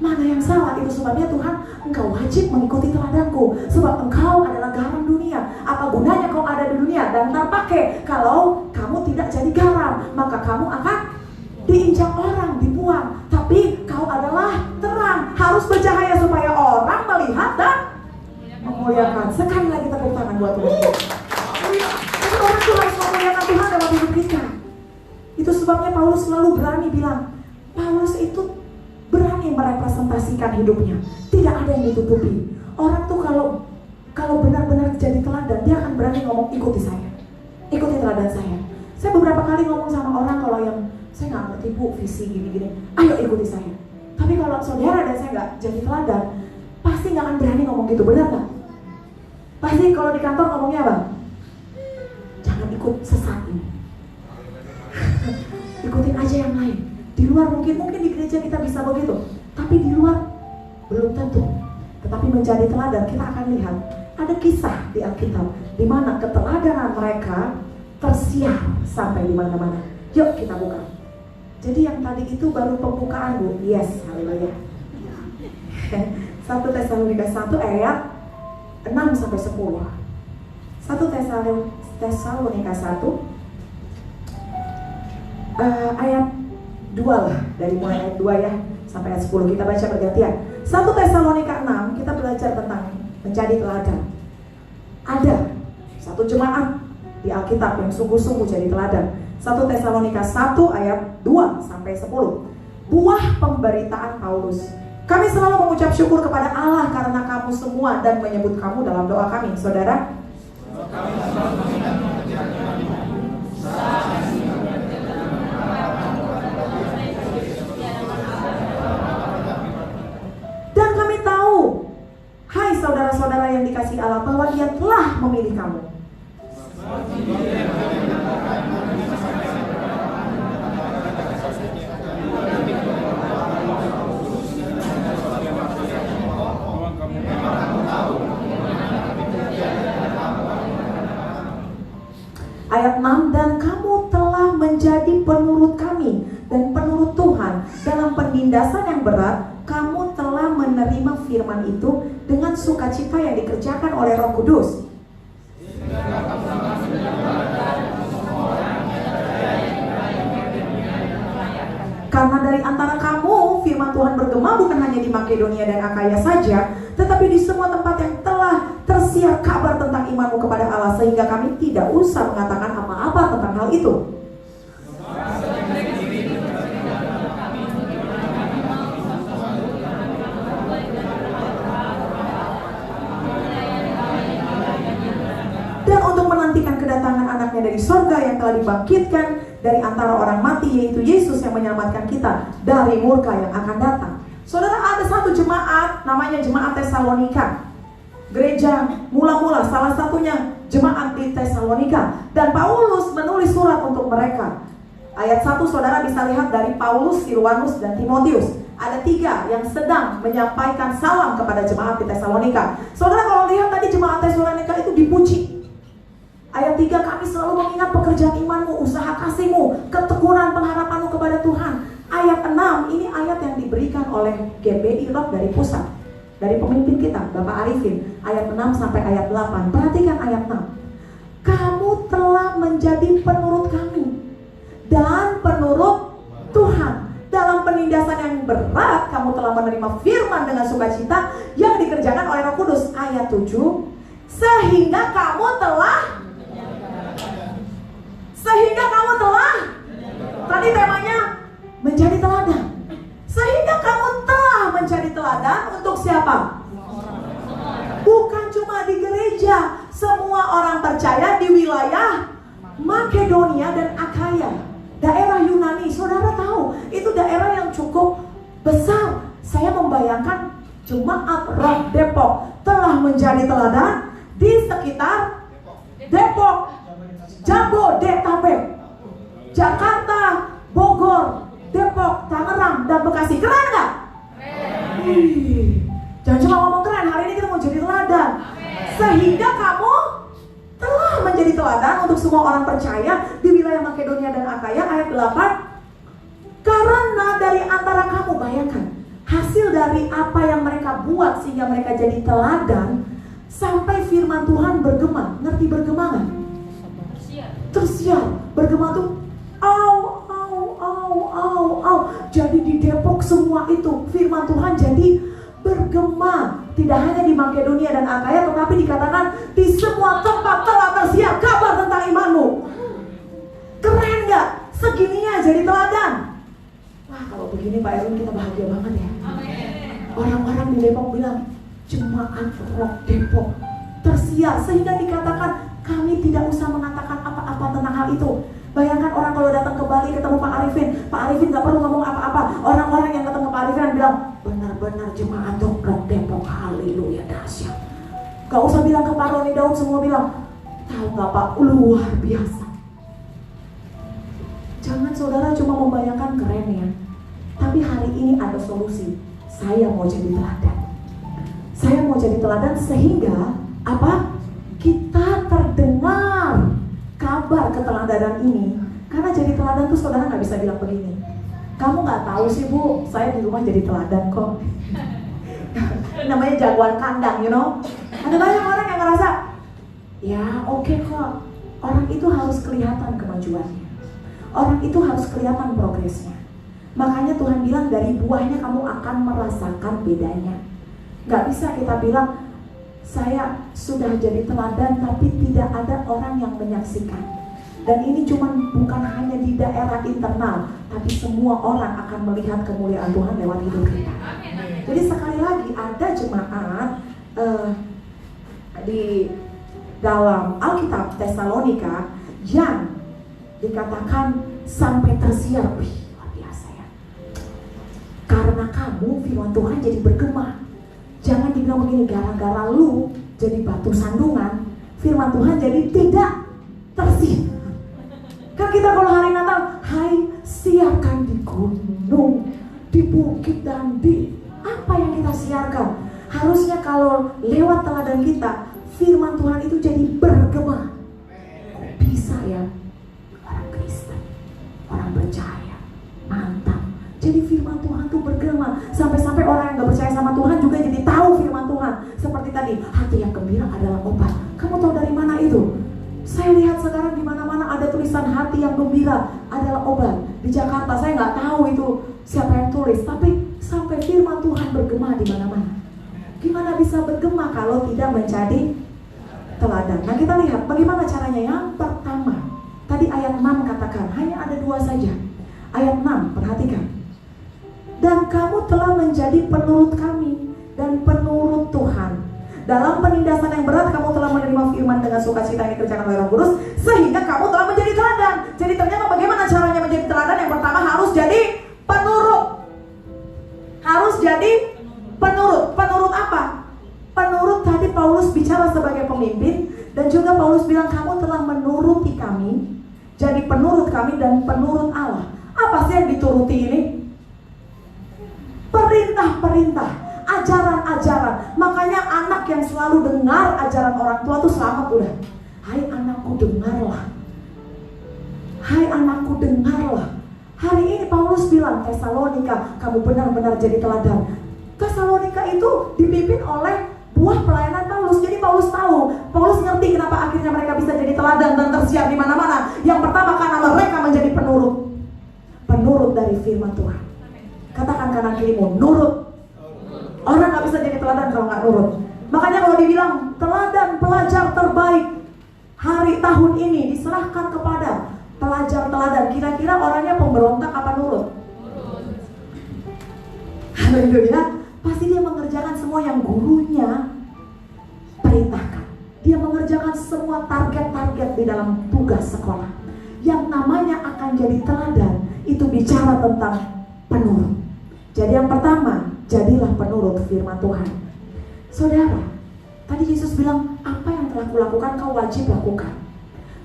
[SPEAKER 5] mana yang salah. Itu sebabnya Tuhan, engkau wajib mengikuti teladanku, sebab engkau adalah garam dunia. Apa gunanya kau ada di dunia dan terpakai kalau kamu tidak jadi garam? Maka kamu akan diinjak orang, dibuang. Tapi kau adalah memuliakan. Sekali lagi tepuk tangan buat Tuhan. Jadi orang itu harus memuliakan Tuhan dalam hidup kita. Itu sebabnya Paulus selalu berani bilang, Paulus itu berani merepresentasikan hidupnya. Tidak ada yang ditutupi. Orang tuh kalau benar-benar jadi teladan, dia akan berani ngomong, ikuti saya, ikuti teladan saya. Saya beberapa kali ngomong sama orang kalau yang saya nggak ngerti bu visi gini-gini, ayo ikuti saya. Tapi kalau saudara dan saya nggak jadi teladan, pasti nggak akan berani ngomong gitu, benar nggak? Pasti kalau di kantor ngomongnya apa? Jangan ikut sesat ini. Ikutin aja yang lain. Di luar mungkin di gereja kita bisa begitu, tapi di luar belum tentu. Tetapi menjadi teladan, kita akan lihat ada kisah di Alkitab di mana keteladanan mereka tersiar sampai di mana-mana. Yuk kita buka. Jadi yang tadi itu baru pembukaan bu. Yes, haleluya. 1 Tesalonika 1 ayat 6 sampai 10. 1 Tesalonika 1 ayat 2 lah, dari mulai ayat 2 ya sampai ayat 10 kita baca bergantian. 1 Tesalonika 6 kita belajar tentang menjadi teladan. Ada satu jemaat di Alkitab yang sungguh-sungguh jadi teladan. 1 Tesalonika 1 ayat 2 sampai 10. Buah pemberitaan Paulus. Kami selalu mengucap syukur kepada Allah karena kamu semua dan menyebut kamu dalam doa kami. Saudara, dan kami tahu, hai saudara-saudara yang dikasihi Allah, bahwa Dia telah memilih kamu. Ayat 6, dan kamu telah menjadi penurut kami dan penurut Tuhan dalam penindasan yang berat. Kamu telah menerima firman itu dengan sukacita yang dikerjakan oleh Roh Kudus. Karena dari antara kamu firman Tuhan bergema bukan hanya di Makedonia dan Akaya saja, tetapi di semua tempat yang telah tersiar kabar tentang imanmu kepada Allah, sehingga kami tidak usah mengatakan apa-apa tentang hal itu. Dan untuk menantikan kedatangan anaknya dari sorga yang telah dibangkitkan dari antara orang mati, yaitu Yesus yang menyelamatkan kita dari murka yang akan datang. Saudara, ada satu jemaat namanya jemaat Tesalonika. Gereja mula-mula, salah satunya jemaat di Tesalonika. Dan Paulus menulis surat untuk mereka. Ayat 1 saudara bisa lihat dari Paulus, Silwanus, dan Timotius. Ada 3 yang sedang menyampaikan salam kepada jemaat di Tesalonika. Saudara, kalau lihat tadi jemaat Tesalonika itu dipuji. Ayat 3, kami selalu mengingat pekerjaan imanmu, usaha kasihmu, ketekunan pengharapanmu kepada Tuhan. Ayat 6, ini ayat yang diberikan oleh GBI Rock dari pusat, dari pemimpin kita, Bapak Arifin. Ayat 6 sampai ayat 8, perhatikan ayat 6. Kamu telah menjadi penurut kami dan penurut Tuhan. Dalam penindasan yang berat, kamu telah menerima firman dengan sukacita yang dikerjakan oleh Roh Kudus. Ayat 7, sehingga kamu telah tadi temanya menjadi teladan. Sehingga kamu telah menjadi teladan untuk siapa? Bukan cuma di gereja, semua orang percaya di wilayah Makedonia dan Akaya, daerah Yunani. Saudara tahu, itu daerah yang cukup besar. Saya membayangkan jemaat Roh Depok telah menjadi teladan di sekitar Depok, Jabodetabek, Jakarta, Bogor, Depok, Tangerang, dan Bekasi. Keren nggak? Jangan cuma ngomong keren, hari ini kita mau jadi teladan. Sehingga kamu telah menjadi teladan untuk semua orang percaya di wilayah Makedonia dan Akaya. Ayat 8, karena dari antara kamu, bayangkan hasil dari apa yang mereka buat sehingga mereka jadi teladan, sampai firman Tuhan bergema. Ngerti bergema nggak? Tersiar. Bergema tuh au. Jadi di Depok semua itu firman Tuhan jadi bergema. tidak hanya di Makedonia dan Akaya, tetapi dikatakan di semua tempat telah tersiar kabar tentang imanmu. Keren gak? Segininya jadi teladan. Wah, kalau begini Pak Erwin kita bahagia banget ya. Orang-orang di Depok bilang, jemaat Rock Depok tersiar, sehingga dikatakan kami tidak usah mengatakan apa-apa tentang hal itu. Bayangkan orang kalau datang ke Bali ketemu Pak Arifin gak perlu ngomong apa-apa. Orang-orang yang datang ke Pak Arifin bilang, benar-benar jemaat Rock Depok, haleluya, dahsyat. Gak usah bilang ke Pak Roni Daud, semua bilang, tahu gak Pak, luar biasa. Jangan saudara cuma membayangkan keren ya, tapi hari ini ada solusi. Saya mau jadi teladan. Saya mau jadi teladan sehingga apa? Kita terdengar kabar keteladanan ini. Karena jadi teladan tuh saudara nggak bisa bilang begini, kamu nggak tahu sih Bu, saya di rumah jadi teladan kok. Namanya jagoan kandang, you know. Ada banyak orang yang ngerasa, ya oke kok. Orang itu harus kelihatan kemajuannya. Orang itu harus kelihatan progresnya. Makanya Tuhan bilang dari buahnya kamu akan merasakan bedanya. Gak bisa kita bilang saya sudah jadi teladan tapi tidak ada orang yang menyaksikan. Dan ini cuma bukan hanya di daerah internal, tapi semua orang akan melihat kemuliaan Tuhan lewat hidup kita. Jadi sekali lagi ada jemaat di dalam Alkitab Tesalonika yang dikatakan sampai tersiar. Wih, luar biasa ya. Karena kamu firman Tuhan jadi bergema. Jangan dibilang begini, gara-gara lu jadi batu sandungan, firman Tuhan jadi tidak tersiar. Kan kita kalau hari Natal, hai siarkan di gunung, di bukit dan di apa yang kita siarkan. Harusnya kalau lewat teladan kita, firman Tuhan itu jadi bergema. Kok bisa ya? Orang Kristen, orang percaya, mantap. Jadi firman Tuhan tuh bergema. Sampai-sampai orang yang gak percaya sama Tuhan juga jadi tahu firman Tuhan. Seperti tadi, hati yang gembira adalah obat. Kamu tahu dari mana itu? Saya lihat sekarang di mana-mana ada tulisan hati yang gembira adalah obat. Di Jakarta saya nggak tahu itu siapa yang tulis, tapi sampai firman Tuhan bergema di mana-mana. Gimana bisa bergema kalau tidak menjadi teladan? Nah kita lihat bagaimana caranya. Yang pertama, tadi ayat 6 katakan hanya ada 2 saja. Ayat 6, perhatikan. Dan kamu telah menjadi penurut kami dan penurut Tuhan. Dalam penindasan yang berat kamu telah menerima firman dengan sukacita yang dikerjakan oleh Roh Kudus, sehingga kamu telah menjadi teladan. Jadi ternyata bagaimana caranya menjadi teladan? Yang pertama harus jadi penurut. Harus jadi penurut. Penurut apa? Penurut tadi Paulus bicara sebagai pemimpin, dan juga Paulus bilang kamu telah menuruti kami, jadi penurut kami dan penurut Allah. Apa sih yang dituruti ini? Perintah-perintah, ajaran-ajaran. Makanya anak yang selalu dengar ajaran orang tua tuh selamat udah. Hai anakku dengarlah. Hai anakku dengarlah. Hari ini Paulus bilang Tesalonika, kamu benar-benar jadi teladan. Tesalonika itu dipimpin oleh buah pelayanan Paulus. Jadi Paulus tahu, Paulus ngerti kenapa akhirnya mereka bisa jadi teladan dan tersiar di mana-mana. Yang pertama karena mereka menjadi penurut. Penurut dari firman Tuhan. Katakan kanan kirimu, nurut. Orang gak bisa jadi teladan kalau gak nurut. Makanya kalau dibilang teladan pelajar terbaik hari tahun ini diserahkan kepada pelajar teladan, kira-kira orangnya pemberontak apa nurut? Haleluya. Pasti dia mengerjakan semua yang gurunya perintahkan. Dia mengerjakan semua target-target di dalam tugas sekolah. Yang namanya akan jadi teladan itu bicara tentang penurut. Jadi yang pertama, jadilah penurut firman Tuhan. Saudara, tadi Yesus bilang, apa yang telah kulakukan kau wajib lakukan.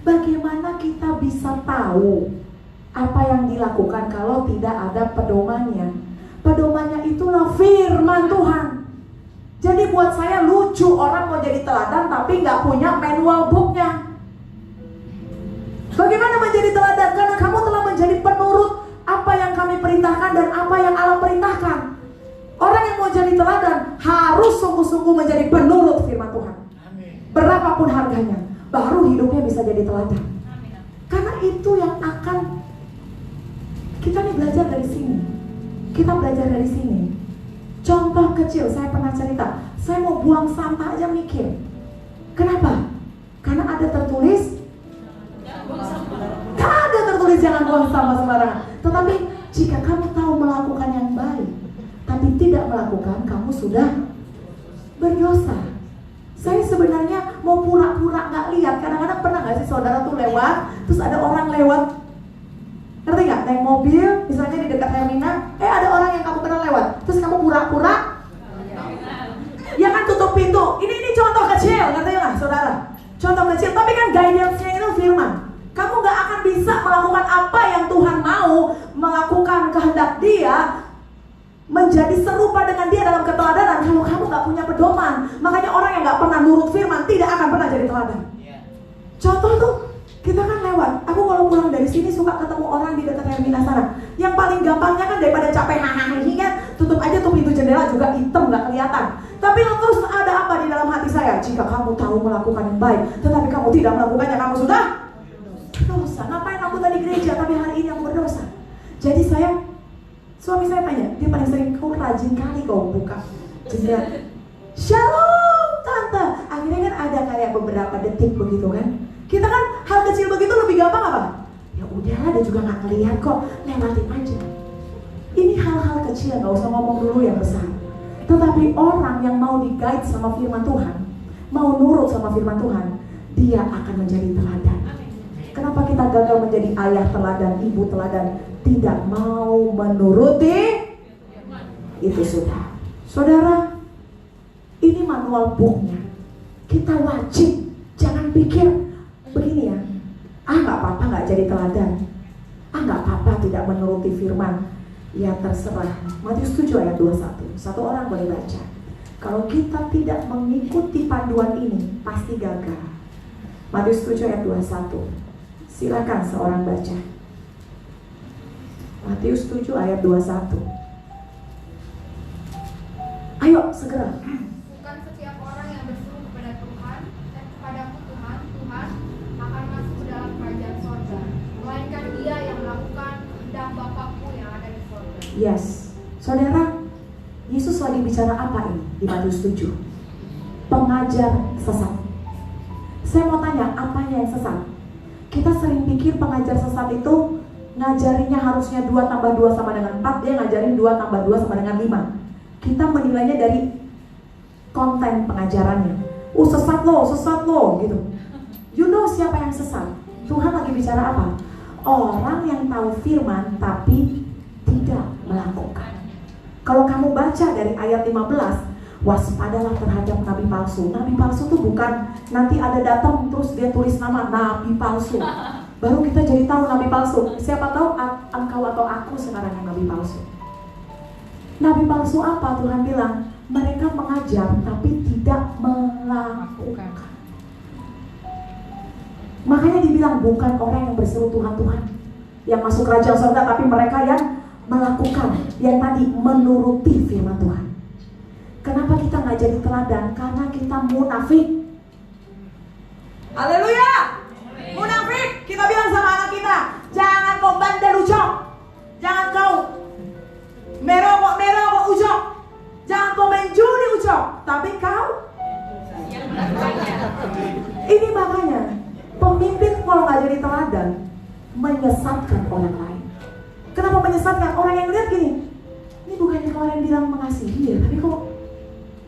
[SPEAKER 5] Bagaimana kita bisa tahu apa yang dilakukan kalau tidak ada pedomannya? Pedomannya itulah firman Tuhan. Jadi buat saya lucu orang mau jadi teladan tapi gak punya manual booknya. Bagaimana menjadi teladan? Karena kamu telah menjadi penurut apa yang kami perintahkan dan apa yang Allah perintahkan. Orang yang mau jadi teladan harus sungguh-sungguh menjadi penurut firman Tuhan. Berapapun harganya, baru hidupnya bisa jadi teladan. Karena itu yang akan kita nih belajar dari sini. Kita belajar dari sini. Contoh kecil saya pernah cerita, saya mau buang sampah aja mikir. Kenapa? Karena ada tertulis jangan buang sampah sembarangan. Tetapi jika kamu tahu melakukan yang baik, tapi tidak melakukan, kamu sudah berdosa. Saya sebenarnya mau pura-pura gak lihat. Kadang-kadang pernah gak sih saudara tuh lewat, terus ada orang lewat, ngerti gak? Naik mobil, misalnya di dekat terminal, ada orang yang kamu kenal lewat, terus kamu pura-pura, ya kan tutup pintu. Ini contoh kecil, ngerti gak saudara? Contoh kecil, tapi kan guidance-nya itu firman. Kamu gak akan bisa melakukan apa yang Tuhan mau, melakukan kehendak Dia, menjadi serupa dengan Dia dalam keteladanan kalau kamu gak punya pedoman. Makanya orang yang gak pernah nurut firman tidak akan pernah jadi teladan. Contoh tuh, kita kan lewat. Aku kalau pulang dari sini suka ketemu orang di dekat terminal sana. Yang paling gampangnya kan daripada capek hahaha kan, tutup aja tuh pintu jendela juga hitam gak kelihatan. Tapi terus ada apa di dalam hati saya? Jika kamu tahu melakukan yang baik, tetapi kamu tidak melakukannya, kamu sudah berdosa. Ngapain aku tadi gereja tapi hari ini aku berdosa? Jadi suami saya tanya, dia paling sering, kau rajin kali kau buka jendela. Shalom tante. Akhirnya kan ada kayak beberapa detik begitu kan. Kita kan hal kecil begitu lebih gampang apa? Ya udahlah, dia juga gak kelihatan kok, lewatin aja. Ini hal-hal kecil, gak usah ngomong dulu yang besar. Tetapi orang yang mau di-guide sama firman Tuhan, mau nurut sama firman Tuhan, dia akan menjadi teladan. Kenapa kita gagal menjadi ayah teladan, ibu teladan? Tidak mau menuruti. Itu sudah. Saudara, ini manual booknya. Kita wajib. Jangan pikir begini ya, gak apa-apa gak jadi teladan, gak apa-apa tidak menuruti firman. Ya terserah. Matius 7 ayat 21. Satu orang boleh baca. Kalau kita tidak mengikuti panduan ini, pasti gagal. Matius 7 ayat 21. Silakan seorang baca. Matius 7 ayat 21. Ayo segera.
[SPEAKER 6] Bukan setiap orang yang berseru kepada Tuhan, kepadaku Tuhan, Tuhan, akan masuk ke dalam kerajaan sorga, melainkan dia yang melakukan kehendak Bapakku yang ada di sorga.
[SPEAKER 5] Yes. Saudara, Yesus lagi bicara apa ini di Matius 7? Pengajar sesat. Saya mau tanya, apanya yang sesat? Kita sering pikir pengajar sesat itu ngajarinya harusnya 2 tambah 2 sama dengan 4, dia ngajarin 2 tambah 2 sama dengan 5. Kita menilainya dari konten pengajarannya. Sesat lo gitu. You know siapa yang sesat? Tuhan lagi bicara apa? Orang yang tahu firman tapi tidak melakukan. Kalau kamu baca dari ayat 15, waspadalah terhadap nabi palsu. Nabi palsu tuh bukan nanti ada datang terus dia tulis nama nabi palsu, baru kita jadi tahu nabi palsu. Siapa tahu engkau atau aku sekarang yang nabi palsu. Nabi palsu apa? Tuhan bilang mereka mengajar tapi tidak melakukan. Makanya dibilang bukan orang yang berseru Tuhan Tuhan yang masuk kerajaan surga, tapi mereka yang melakukan, yang tadi menuruti firman Tuhan. Kenapa kita nggak jadi teladan? Karena kita munafik. Haleluya. Munafik. Kita bilang sama anak kita, jangan kau bandel ucok, jangan kau merokok ucok, jangan kau main judi ucok, tapi kau. Ini makanya pemimpin kalau nggak jadi teladan menyesatkan orang lain. Kenapa menyesatkan? Orang yang lihat gini, ini bukannya kemarin bilang mengasihi ya, tapi kok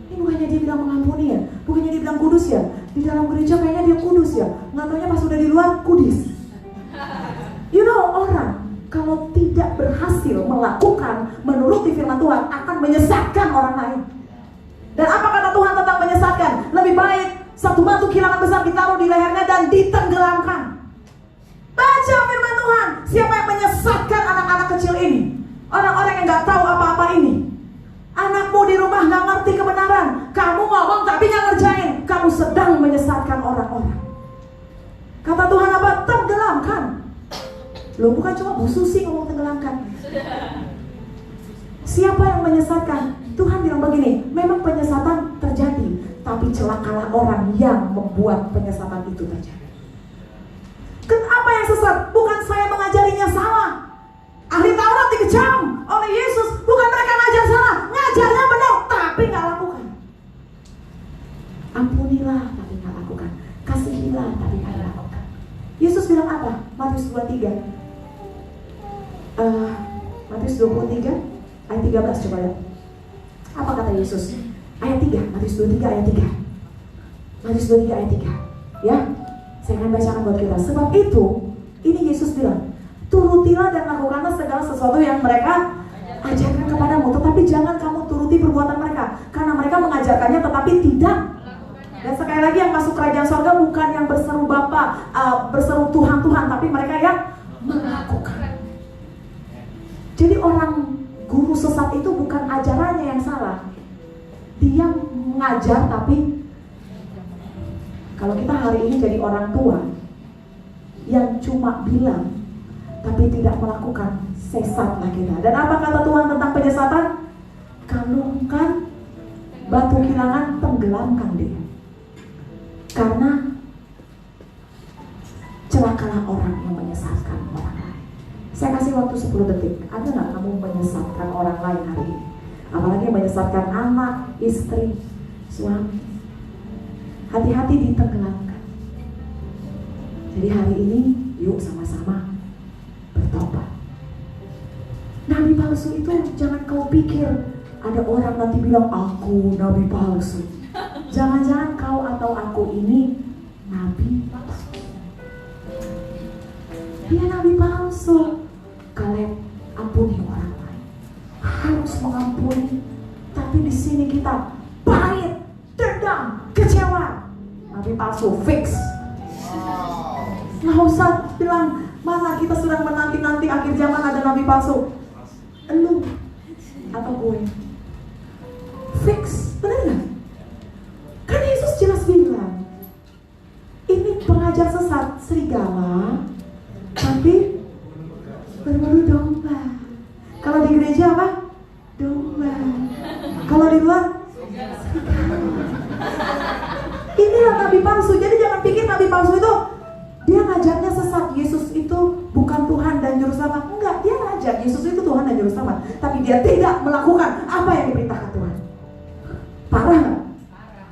[SPEAKER 5] ini bukannya dia bilang mengampuni ya, bukannya dia bilang kudus ya, di dalam gereja kayaknya dia kudus ya, nggak taunya pas udah di luar kudis. You know, orang kalau tidak berhasil melakukan menuruti firman Tuhan akan menyesatkan orang lain. Dan apa kata Tuhan tentang menyesatkan? Lebih baik satu batu kilangan besar ditaruh di lehernya dan ditenggelamkan. Baca firman Tuhan. Siapa yang menyesatkan anak-anak kecil ini? Orang-orang yang gak tahu apa-apa ini. Anakmu di rumah gak ngerti kebenaran, kamu ngomong tapi gak ngerjain, kamu sedang menyesatkan orang-orang. Kata Tuhan apa? Tenggelamkan. Loh, bukan cuma Bu Susi ngomong tenggelamkan. Siapa yang menyesatkan? Tuhan bilang begini, memang penyesatan terjadi, tapi celakalah orang yang membuat penyesatan itu terjadi. Kenapa yang sesat? Bukan saya mengajarinya salah. Ahli Taurat dikecam oleh Yesus, bukan mereka ngajar salah, ngajarnya benar, tapi Matius 23 ayat 13 coba lihat. Apa kata Yesus? Ayat 3, Matius 23 ayat 3. Matius 23 ayat 3. Ya, saya akan bacakan buat kita. Sebab itu, ini Yesus bilang, turutilah dan lakukanlah segala sesuatu yang mereka ajarkan kepadamu, tetapi jangan kamu turuti perbuatan mereka, karena mereka mengajarkannya tetapi tidak. Dan sekali lagi, yang masuk kerajaan sorga bukan yang berseru Bapa, berseru Tuhan, tapi mereka yang melakukan. Jadi orang guru sesat itu bukan ajarannya yang salah, dia mengajar. Tapi kalau kita hari ini jadi orang tua yang cuma bilang tapi tidak melakukan, sesatlah kita. Dan apa kata Tuhan tentang penyesatan? Kalungkan batu kilangan, tenggelamkan dia. Karena celakalah orang yang menyesatkan orang lain. Saya kasih waktu 10 detik. Ada nggak kamu menyesatkan orang lain hari ini? Apalagi menyesatkan anak, istri, suami. Hati-hati ditenggelamkan. Jadi hari ini yuk sama-sama bertobat. Nabi palsu itu jangan kau pikir ada orang nanti bilang aku nabi palsu. Jangan-jangan kau atau aku ini nabi palsu. Dia nabi palsu. Kalian ampuni orang lain, harus mengampuni. Tapi di sini kita pahit, dendam, kecewa. Nabi palsu fix. Nggak usah bilang mana kita sedang menanti-nanti akhir zaman ada nabi palsu. Lu atau gue fix, bener gak? Kan Yesus jelas bilang ini pengajar sesat, serigala tapi berbulu domba. Kalau di gereja apa? Domba. Kalau di luar serigala. Inilah nabi palsu. Jadi jangan pikir nabi palsu itu dia ngajarnya sesat. Yesus itu bukan Tuhan dan Juru Selamat. Enggak, dia ngajar Yesus itu Tuhan dan Juru Selamat, tapi dia tidak melakukan apa yang diperintahkan Tuhan. Parah nggak?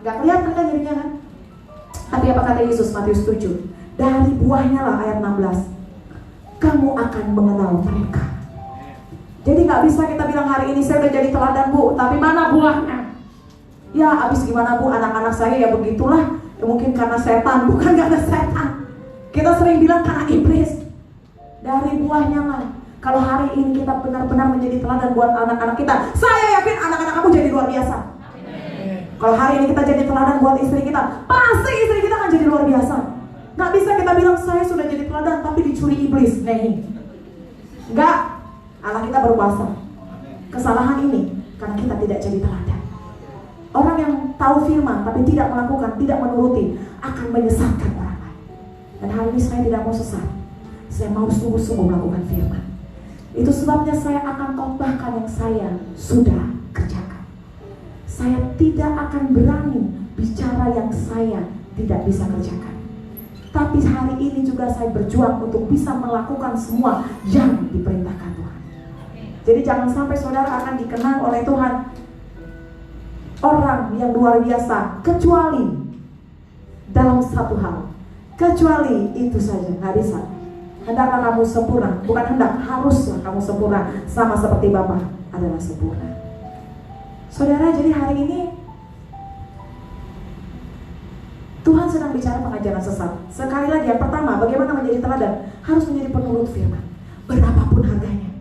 [SPEAKER 5] Nggak kelihatan kan jadinya kan? Tapi apa kata Yesus? Matius 7. Dari buahnya lah, ayat 16. Kamu akan mengenal mereka. Jadi nggak bisa kita bilang hari ini saya udah jadi teladan Bu, tapi mana buahnya? Ya abis gimana Bu, anak-anak saya ya begitulah. Ya, mungkin karena setan, bukan karena setan. Kita sering bilang karena iblis. Dari buahnya lah. Kalau hari ini kita benar-benar menjadi teladan buat anak-anak kita, saya yakin anak-anak kamu jadi luar biasa. Kalau hari ini kita jadi teladan buat istri kita, pasti istri kita akan jadi luar biasa. Gak bisa kita bilang saya sudah jadi teladan tapi dicuri iblis. Nih, enggak. Allah kita berkuasa. Kesalahan ini karena kita tidak jadi teladan. Orang yang tahu firman tapi tidak melakukan, tidak menuruti, akan menyesatkan orang lain. Dan hari ini saya tidak mau sesat. Saya mau sungguh-sungguh melakukan firman. Itu sebabnya saya akan khotbahkan yang saya sudah kerjakan. Saya tidak akan berani bicara yang saya tidak bisa kerjakan. Tapi hari ini juga saya berjuang untuk bisa melakukan semua yang diperintahkan Tuhan. Jadi jangan sampai saudara akan dikenal oleh Tuhan orang yang luar biasa, kecuali dalam satu hal. Kecuali itu saja, nggak bisa. Hendaklah kamu sempurna, bukan hendak, haruslah kamu sempurna, sama seperti Bapa adalah sempurna. Saudara, jadi hari ini Tuhan sedang bicara pengajaran sesat. Sekali lagi, yang pertama, bagaimana menjadi teladan? Harus menjadi penurut firman, berapapun harganya,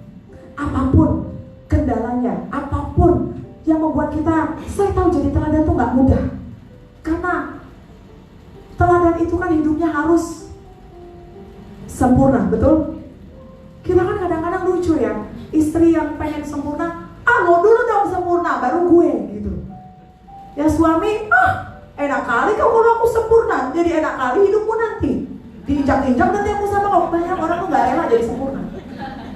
[SPEAKER 5] apapun kendalanya, apapun yang membuat kita. Saya tahu jadi teladan itu nggak mudah, karena teladan itu kan hidupnya harus sempurna, betul? Kita kan kadang-kadang lucu ya, istri yang pengen sempurna, lo dulu dong sempurna, baru gue gitu. Ya suami, enak kali kalau aku sempurna, jadi enak kali hidupmu nanti. Diinjak-injak nanti aku sama kau. Banyak orang tuh gak rela jadi sempurna.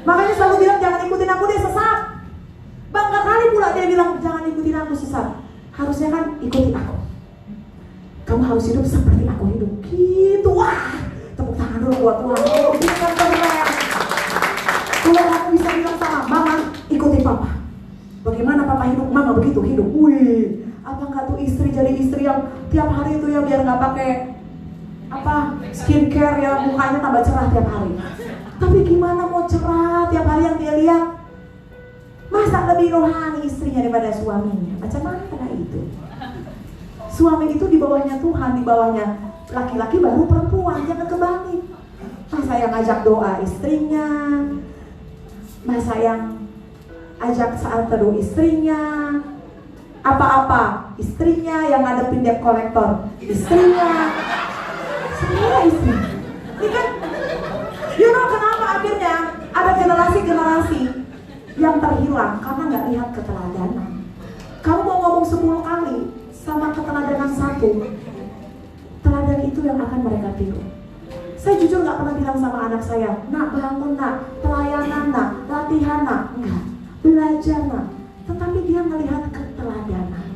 [SPEAKER 5] Makanya selalu bilang jangan ikutin aku, dia sesat. Bangga kali pula dia bilang jangan ikutin aku, sesat. Harusnya kan ikutin aku. Kamu harus hidup seperti aku hidup. Gitu, wah. Tepuk tangan dulu buat Tuhan. Oh, bukan keren. Kalau kamu bisa bilang sama Mama, ikutin Papa. Bagaimana Papa hidup, Mama begitu hidup. Wih, apa nggak tuh istri jadi istri yang tiap hari itu ya biar nggak pakai skincare ya, mukanya tambah cerah tiap hari. Tapi gimana mau cerah tiap hari yang dia lihat Masa lebih rohani istrinya daripada suaminya? Macam mana itu? Suami itu di bawahnya Tuhan, di bawahnya laki-laki baru perempuan, jangan kebalik. Masa yang ajak doa istrinya, masa yang ajak saat teduh istrinya, apa-apa istrinya, yang ngadepin debt collector istrinya, semua istri. Ini kan, you know kenapa akhirnya ada generasi-generasi yang terhilang karena nggak lihat keteladanan. Kamu mau ngomong 10 kali sama keteladanan satu, teladan itu yang akan mereka tiru. Saya jujur nggak pernah bilang sama anak saya, nak bangun nak, pelayanan nak, latihan nak, enggak, belajar nak. Tetapi dia melihat keteladanan.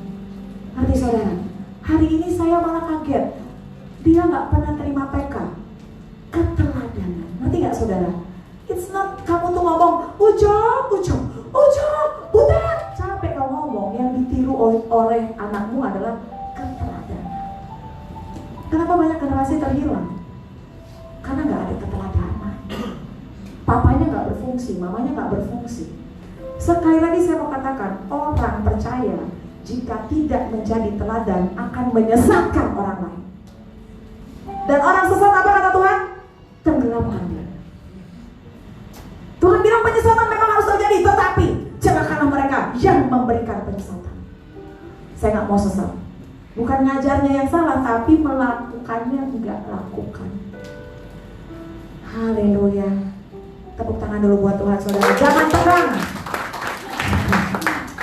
[SPEAKER 5] Ngerti saudara? Hari ini saya malah kaget, dia nggak pernah terima PK. Keteladanan, ngerti nggak saudara? It's not kamu tuh ngomong ucap, butet, capek kau ngomong. Yang ditiru oleh anakmu adalah keteladanan. Kenapa banyak generasi terhilang? Karena nggak ada keteladanan. Papanya nggak berfungsi, mamanya nggak berfungsi. Sekali lagi saya mau katakan, orang percaya jika tidak menjadi teladan akan menyesatkan orang lain. Dan orang sesat apa kata Tuhan? Tenggelamkan dia. Tuhan bilang penyesatan memang harus terjadi, tetapi celakalah mereka yang memberikan penyesatan. Saya nggak mau sesat. Bukan ngajarnya yang salah, tapi melakukannya nggak lakukan. Haleluya. Tepuk tangan dulu buat Tuhan saudara. Jangan tegang.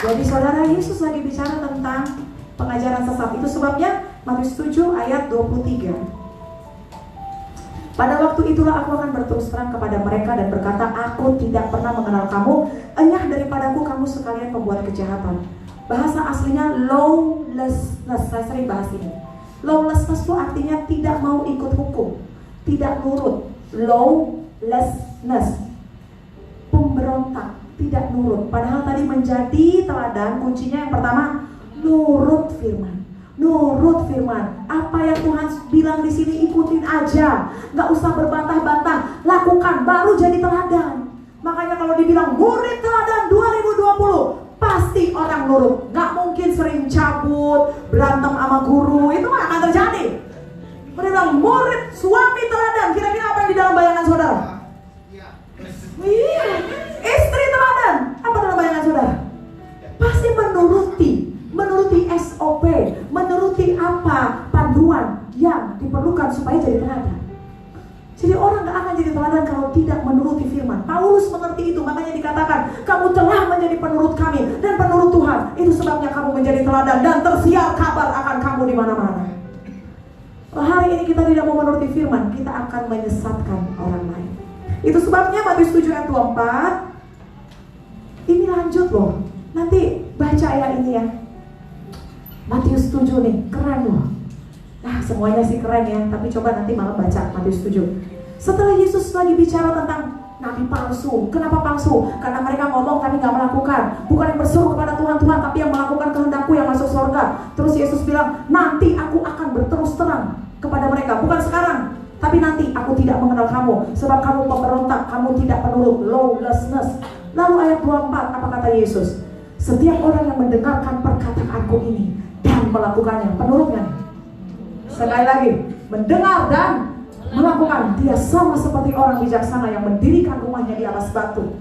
[SPEAKER 5] Jadi saudara, Yesus lagi bicara tentang pengajaran sesat. Itu sebabnya Matius 7 ayat 23. Pada waktu itulah aku akan berterus terang kepada mereka dan berkata, aku tidak pernah mengenal kamu, enyah daripadaku kamu sekalian pembuat kejahatan. Bahasa aslinya lawlessness. Saya sering bahas ini. Lawlessness itu artinya tidak mau ikut hukum, tidak nurut. Lawlessness, pemberontak, tidak nurut. Padahal tadi menjadi teladan, kuncinya yang pertama nurut firman. Nurut firman. Apa yang Tuhan bilang di sini ikutin aja, nggak usah berbantah-bantah, lakukan, baru jadi teladan. Makanya kalau dibilang murid teladan 2020, pasti orang nurut. Nggak mungkin sering cabut, berantem sama guru, itu nggak akan terjadi. Mereka bilang murid suami teladan, kira-kira apa yang di dalam bayangan saudara? Iya, istri teladan, apa dalam bayangan saudara? Pasti menuruti SOP, menuruti apa panduan yang diperlukan supaya jadi teladan. Jadi orang gak akan jadi teladan kalau tidak menuruti firman. Paulus mengerti itu, makanya dikatakan kamu telah menjadi penurut kami dan penurut Tuhan. Itu sebabnya kamu menjadi teladan dan tersiar kabar akan kamu di mana-mana. Hari ini kita tidak mau menuruti firman, kita akan menyesatkan orang lain. Itu sebabnya Matius 7 ayat 24. Ini lanjut loh. Nanti baca ya ini ya. Matius 7 nih, keren loh. Nah semuanya sih keren ya, tapi coba nanti malam baca Matius 7. Setelah Yesus lagi bicara tentang nabi palsu. Kenapa palsu? Karena mereka ngomong tapi gak melakukan. Bukan yang berseru kepada Tuhan, tapi yang melakukan kehendakku yang masuk surga. Terus Yesus bilang, nanti aku akan berterus terang kepada mereka. Bukan sekarang, tapi nanti aku tidak mengenal kamu, sebab kamu pemberontak, kamu tidak penurut, lawlessness. Lalu ayat 24, apa kata Yesus? Setiap orang yang mendengarkan perkataanku ini dan melakukannya, penurutnya. Sekali lagi, mendengar dan melakukan, dia sama seperti orang bijaksana yang mendirikan rumahnya di atas batu.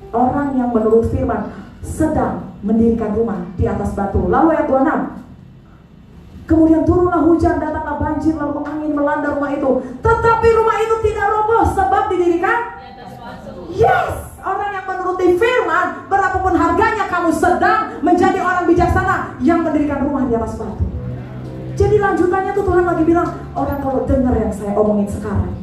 [SPEAKER 5] Orang yang menurut firman sedang mendirikan rumah di atas batu. Lalu ayat 26, kemudian turunlah hujan, datanglah banjir, lalu angin melanda rumah itu. Tetapi rumah itu tidak roboh sebab didirikan di atas batu. Yes, orang yang menuruti firman, berapapun harganya, kamu sedang menjadi orang bijaksana yang mendirikan rumah di atas batu. Jadi lanjutannya tuh Tuhan lagi bilang, orang kalau dengar yang saya omongin sekarang,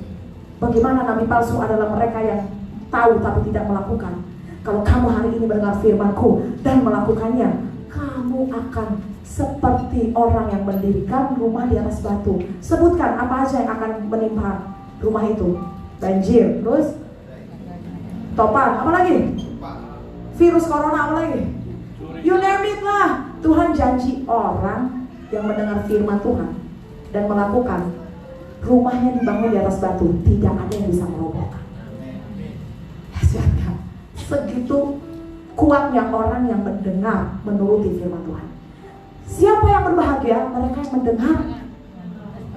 [SPEAKER 5] bagaimana nabi palsu adalah mereka yang tahu tapi tidak melakukan. Kalau kamu hari ini mendengar firmanku dan melakukannya, kamu akan seperti orang yang mendirikan rumah di atas batu. Sebutkan apa aja yang akan menimpa rumah itu. Banjir, terus topan, apa lagi? Virus corona, apa lagi? You name it lah. Tuhan janji orang yang mendengar firman Tuhan dan melakukan, rumahnya dibangun di atas batu, tidak ada yang bisa merobohkan. Segitu kuatnya orang yang mendengar, menuruti firman Tuhan. Siapa yang berbahagia? Mereka yang mendengar.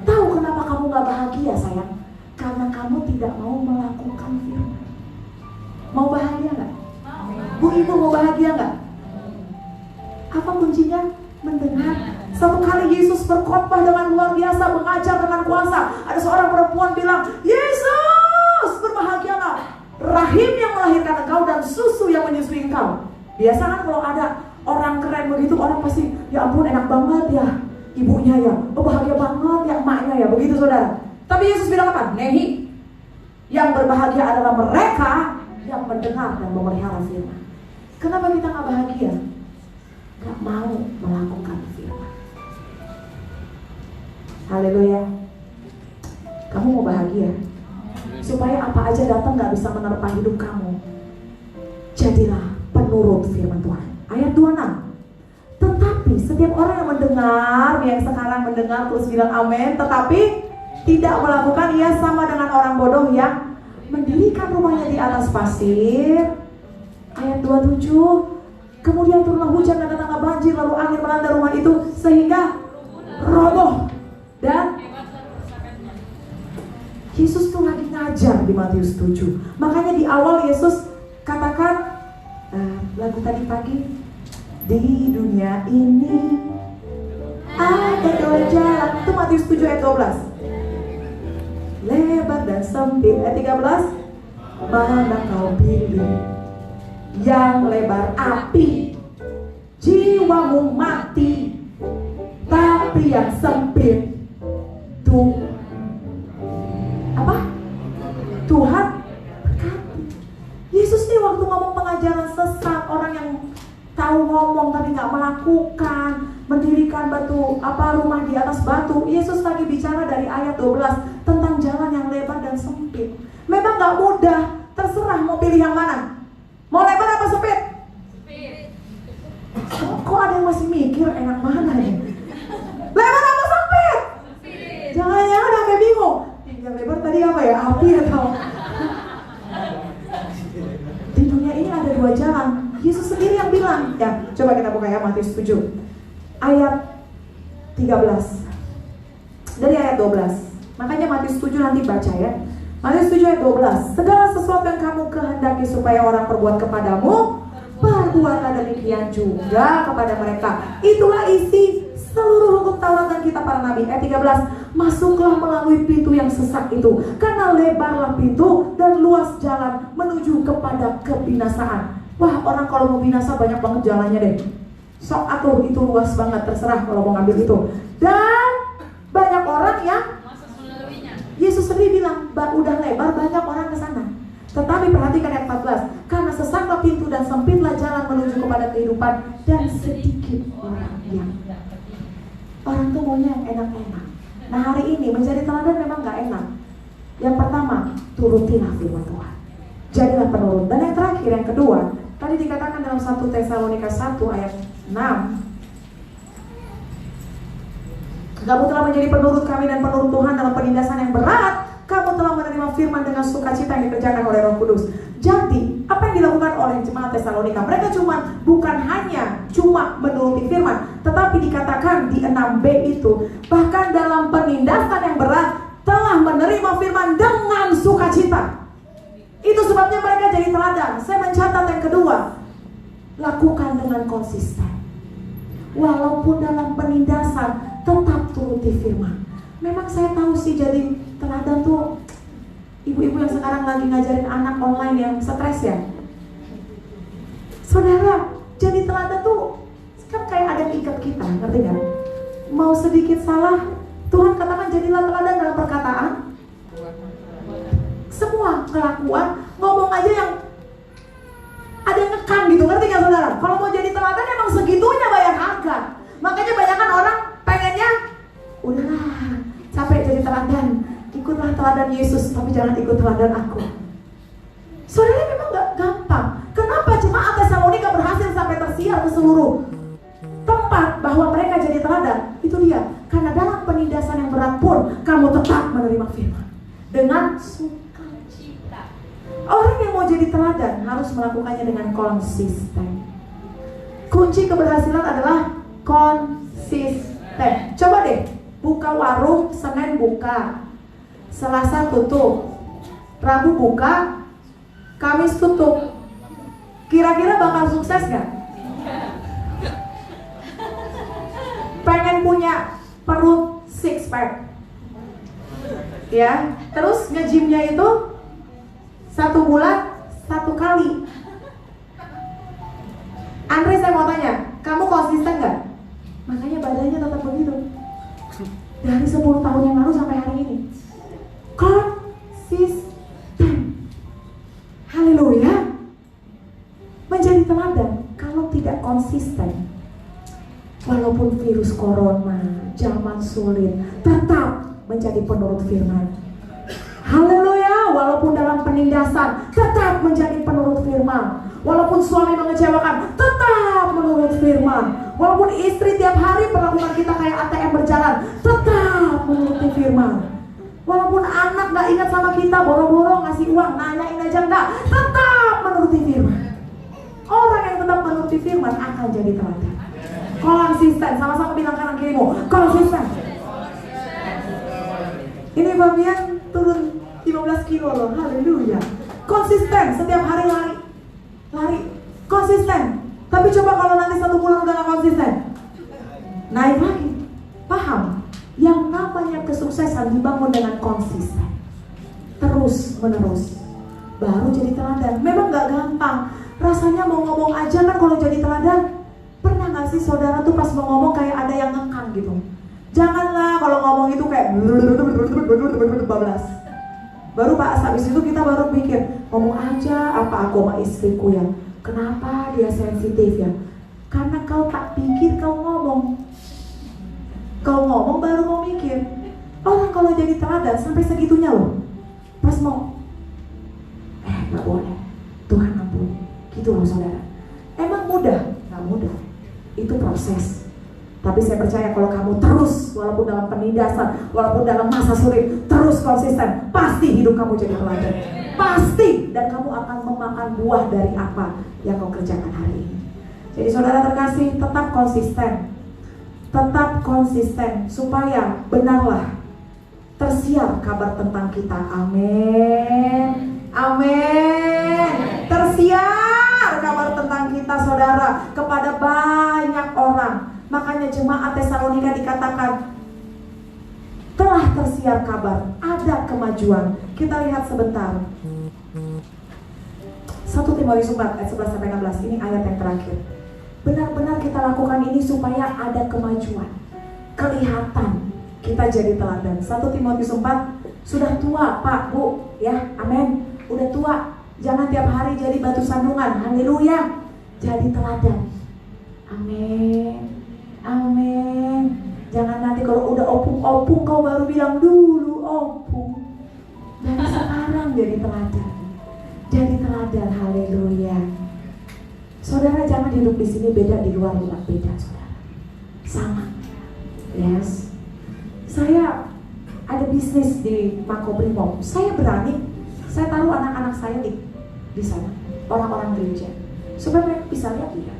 [SPEAKER 5] Tahu kenapa kamu gak bahagia sayang? Karena kamu tidak mau melakukan firman. Mau bahagia gak? Bu Ibu mau bahagia gak? Apa kuncinya? Mendengar. Satu kali Yesus berkhotbah dengan luar biasa, mengajar dengan kuasa. Ada seorang perempuan bilang, Yesus berbahagialah, rahim yang melahirkan engkau dan susu yang menyusui engkau. Biasa kan kalau ada orang keren begitu, orang pasti, ya ampun enak banget ya ibunya ya, oh bahagia banget ya emaknya ya, begitu saudara. Tapi Yesus bilang apa? Nehi, yang berbahagia adalah mereka yang mendengar dan memelihara firman. Kenapa kita gak bahagia? Gak mau melakukan firman. Haleluya. Kamu mau bahagia? Supaya apa aja datang gak bisa menerpa hidup kamu, jadilah penurut firman Tuhan. Ayat 26. Tetapi setiap orang yang mendengar, yang sekarang mendengar terus bilang amin, tetapi tidak melakukan, ia sama dengan orang bodoh yang mendirikan rumahnya di atas pasir. Ayat 27. Kemudian turunlah hujan dan datanglah banjir, lalu angin melanda rumah itu sehingga roboh. Dan Yesus tuh lagi ngajar di Matius 7. Makanya di awal Yesus katakan lagu tadi pagi, di dunia ini ada dua jalan. Itu Matius 7 ayat 12. Lebar dan sempit. Ayat 13. Mana kau pilih? Yang lebar api, jiwamu mati. Tapi yang sempit tuh apa? Tuhan berkati. Yesus nih waktu ngomong pengajaran sesat, orang yang tahu ngomong tapi nggak melakukan, mendirikan batu rumah di atas batu. Yesus lagi bicara dari ayat 12 tentang jalan yang lebar dan sempit. Memang nggak mudah, terserah mau pilih yang mana. Mau lebar apa sempit? Sempit. Kok ada yang masih mikir enak mana nih? Lebar apa sempit? Sempit. Jangan-jangan sampai bingung. Yang lebar tadi apa ya? Api atau? Di dunia ini ada dua jalan. Yesus sendiri yang bilang. Ya, coba kita buka ya Matius 7 ayat 13. Dari ayat 12. Makanya Matius 7 nanti baca ya. Matius 7 ayat 12. Segala sesuatu yang kamu kehendaki supaya orang perbuat kepadamu, perbuatlah demikian juga kepada mereka. Itulah isi seluruh hukum Taurat dan kitab para nabi. Ayat 13. Masuklah melalui pintu yang sesak itu, karena lebarlah pintu dan luas jalan menuju kepada kebinasaan. Wah, orang kalau mau binasa banyak banget jalannya deh. Sok atuh, itu luas banget, terserah kalau mau ngambil itu. Dan banyak orang yang Yesus sendiri bilang, udah lebar, banyak orang ke sana. Tetapi perhatikan ayat 14. Karena sesaklah pintu dan sempitlah jalan menuju kepada kehidupan, dan sedikit orang yang. Orang tuh maunya yang enak-enak. Nah hari ini menjadi teladan memang gak enak. Yang pertama, turutilah firman Tuhan, jadilah penurut. Dan yang terakhir, yang kedua, tadi dikatakan dalam 1 Tesalonika 1 ayat 6, kamu telah menjadi penurut kami dan penurut Tuhan dalam penindasan yang berat. Kamu telah menerima firman dengan sukacita yang dikerjakan oleh Roh Kudus. Jadi, apa yang dilakukan oleh jemaat Tesalonika? Mereka bukan hanya menuruti firman, tetapi dikatakan di 6b itu, bahkan dalam penindasan yang berat telah menerima firman dengan sukacita. Itu sebabnya mereka jadi teladan. Saya mencatat yang kedua, lakukan dengan konsisten. Walaupun dalam penindasan, tetap turuti firman. Memang saya tahu sih jadi teladan tuh ibu-ibu yang sekarang lagi ngajarin anak online yang stres ya. Saudara, jadi teladan tuh kan kayak ada yang ikat kita, ngerti gak? Mau sedikit salah, Tuhan katakan jadilah teladan dalam perkataan, semua kelakuan, ngomong aja yang ada yang ngekang gitu, ngerti gak saudara? Kalau mau jadi teladan emang segitunya bayar harga. Makanya banyakan orang pengennya, udahlah, capek jadi teladan, ikutlah teladan Yesus, tapi jangan ikut teladan aku. Saudara, memang gak gampang. Kenapa jemaat Tesalonika berhasil sampai tersiar ke seluruh tempat bahwa mereka jadi teladan? Itu dia, karena dalam penindasan yang berat pun kamu tetap menerima firman dengan sukacita. Orang yang mau jadi teladan harus melakukannya dengan konsisten. Kunci keberhasilan adalah konsisten. Coba deh, buka warung, Senin buka, Selasa tutup, Rabu buka, Kamis tutup. Kira-kira bakal sukses gak? Pengen punya perut six pack, ya, terus nge-gymnya itu 1 bulan 1 kali. Andre, saya mau tanya, kamu konsisten gak? Makanya badannya tetap begitu dari 10 tahun yang lalu sampai hari ini. Konsisten. Haleluya. Menjadi teladan. Kalau tidak konsisten, walaupun virus corona, zaman sulit, tetap menjadi penurut firman. Haleluya. Walaupun dalam penindasan, tetap menjadi penurut firman. Walaupun suami mengecewakan, tetap menurut firman. Walaupun istri tiap hari perlakukan kita kayak ATM berjalan, tetap menuruti firman. Walaupun anak gak ingat sama kita, boro-boro ngasih uang, nanyain aja enggak, tetap menuruti firman. Orang yang tetap menuruti firman akan jadi teladan. Konsisten, sama-sama bilang kanan kirimu, konsisten. Ini Fabian turun 15 kilo loh, haleluya. Konsisten, setiap hari lari, konsisten. Tapi coba kalau nanti 1 bulan udah gak konsisten, naik lagi. Paham? Yang namanya kesuksesan dibangun dengan konsisten, terus menerus, baru jadi teladan. Memang gak gampang. Rasanya mau ngomong aja kan kalau jadi teladan. Pernah gak sih saudara tuh pas mau ngomong kayak ada yang ngekang gitu? Janganlah kalau ngomong itu kayak bablas. Baru pas habis itu kita baru pikir, ngomong aja apa aku sama istriku ya? Kenapa dia sensitif ya? Karena kau tak pikir kau ngomong. Kau ngomong baru mau mikir. Orang kalau jadi teladan sampai segitunya loh. Pas mau gak boleh, Tuhan ampuni. Gitu loh saudara. Emang mudah? Gak mudah. Itu proses. Tapi saya percaya kalau kamu terus, walaupun dalam penindasan, walaupun dalam masa sulit, terus konsisten, pasti hidup kamu jadi teladan. Pasti. Dan kamu akan memakan buah dari apa yang kau kerjakan hari ini. Jadi saudara terkasih, tetap konsisten. Tetap konsisten supaya benarlah tersiar kabar tentang kita. Amin. Amin. Tersiar kabar tentang kita saudara kepada banyak orang. Makanya jemaat Tesalonika dikatakan telah tersiar kabar, ada kemajuan. Kita lihat sebentar 1 Timotius 4 ayat 11-16. Ini ayat yang terakhir. Benar-benar kita lakukan ini supaya ada kemajuan, kelihatan kita jadi teladan. 1 Timotius 4, sudah tua Pak, Bu, ya, amin. Udah tua, jangan tiap hari jadi batu sandungan. Haleluya. Jadi teladan. Amin. Amin. Jangan nanti kalau udah opung-opung kau baru bilang dulu opung. Dari sekarang jadi teladan. Jadi teladan, haleluya. Saudara jangan hidup di sini beda, di luar beda, saudara. Sama. Yes. Saya ada bisnis di Makobrimob. Saya berani, saya taruh anak-anak saya di sana, orang-orang gereja, supaya mereka bisa lihat dia.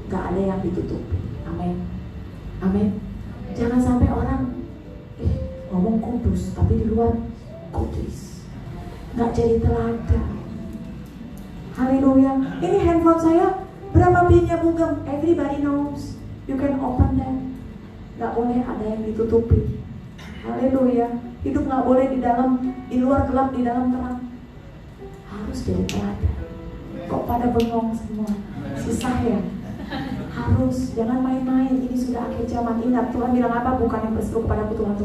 [SPEAKER 5] Gak ada yang ditutupi. Amin. Amin. Jangan sampai orang ngomong kudus tapi di luar kudus. Gak jadi teladan. Haleluya. Ini handphone saya, berapa pinnya bugem? Everybody knows. You can open them. Gak boleh ada yang ditutupi. Haleluya. Hidup gak boleh di dalam, di luar gelap, di dalam terang. Harus jadi teladan. Kok pada bengong semua? Susah ya? Harus, jangan main-main. Ini sudah akhir zaman. Ingat, Tuhan bilang apa? Bukan yang berseru kepadaku Tuhan,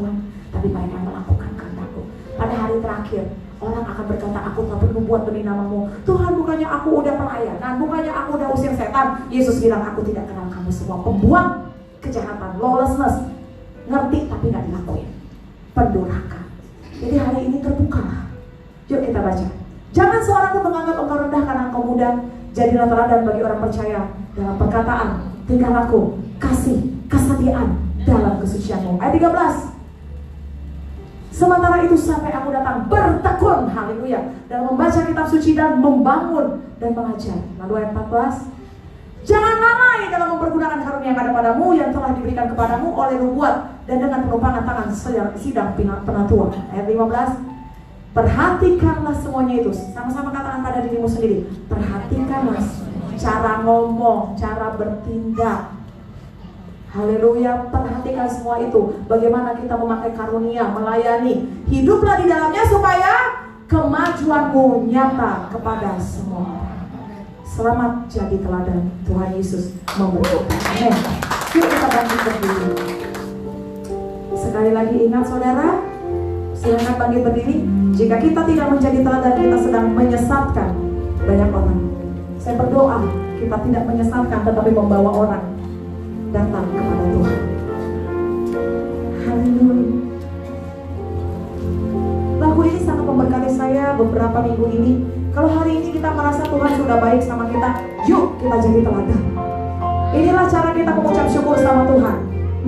[SPEAKER 5] tapi mereka yang melakukan kehendak-Ku. Pada hari terakhir, orang akan berkata, aku tak perlu buat demi namamu. Tuhan, bukannya aku udah pelayanan, bukannya aku udah usir setan. Yesus bilang, aku tidak kenal kamu semua. Pembuat kejahatan, lawlessness, ngerti tapi gak dilakuin, pendurhaka. Jadi hari ini terbukalah. Yuk kita baca. Jangan seorang pun menganggap engkau rendah karena engkau muda. Jadilah teladan bagi orang percaya dalam perkataan, tingkah laku, kasih, kesetiaan dalam kesucianmu. Ayat 13. Sementara itu sampai aku datang, bertekun, haleluya, dalam membaca kitab suci dan membangun dan mengajar. Lalu ayat 14. Jangan lalai dalam mempergunakan karunia yang ada padamu, yang telah diberikan kepadamu oleh nubuat dan dengan penumpangan tangan sidang penatua. Ayat 15. Perhatikanlah semuanya itu. Sama-sama katakan pada dirimu sendiri. Perhatikanlah cara ngomong, cara bertindak. Haleluya, perhatikan semua itu. Bagaimana kita memakai karunia, melayani. Hiduplah di dalamnya supaya kemajuanmu nyata kepada semua. Selamat jadi teladan. Tuhan Yesus memberkati. Amin. Yuk kita bangkit berdiri. Sekali lagi ingat saudara, silakan bangkit berdiri. Jika kita tidak menjadi teladan, kita sedang menyesatkan banyak orang. Saya berdoa kita tidak menyesatkan, tetapi membawa orang datang kepada Tuhan. Haleluya. Lagu ini sangat memberkati saya beberapa minggu ini. Kalau hari ini kita merasa Tuhan sudah baik sama kita, yuk kita jadi teladan. Inilah cara kita mengucap syukur sama Tuhan,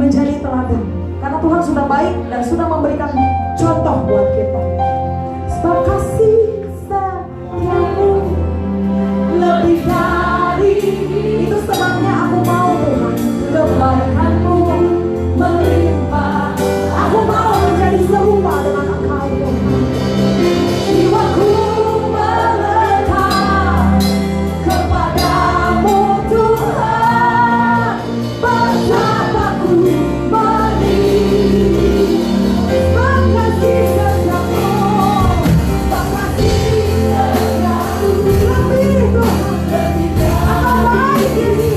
[SPEAKER 5] menjadi teladan. Karena Tuhan sudah baik dan sudah memberikan contoh buat kita. Sebab kasih setiamu lebih dari itu, sebabnya aku mau Tuhan, kebaikanmu melimpah. Aku mau menjadi serupa dengan Engkau Tuhan. Jiwaku melekat kepadamu Tuhan, betapa ku makasih setiamu, makasih setiamu, lebih Tuhan, apa baik ini.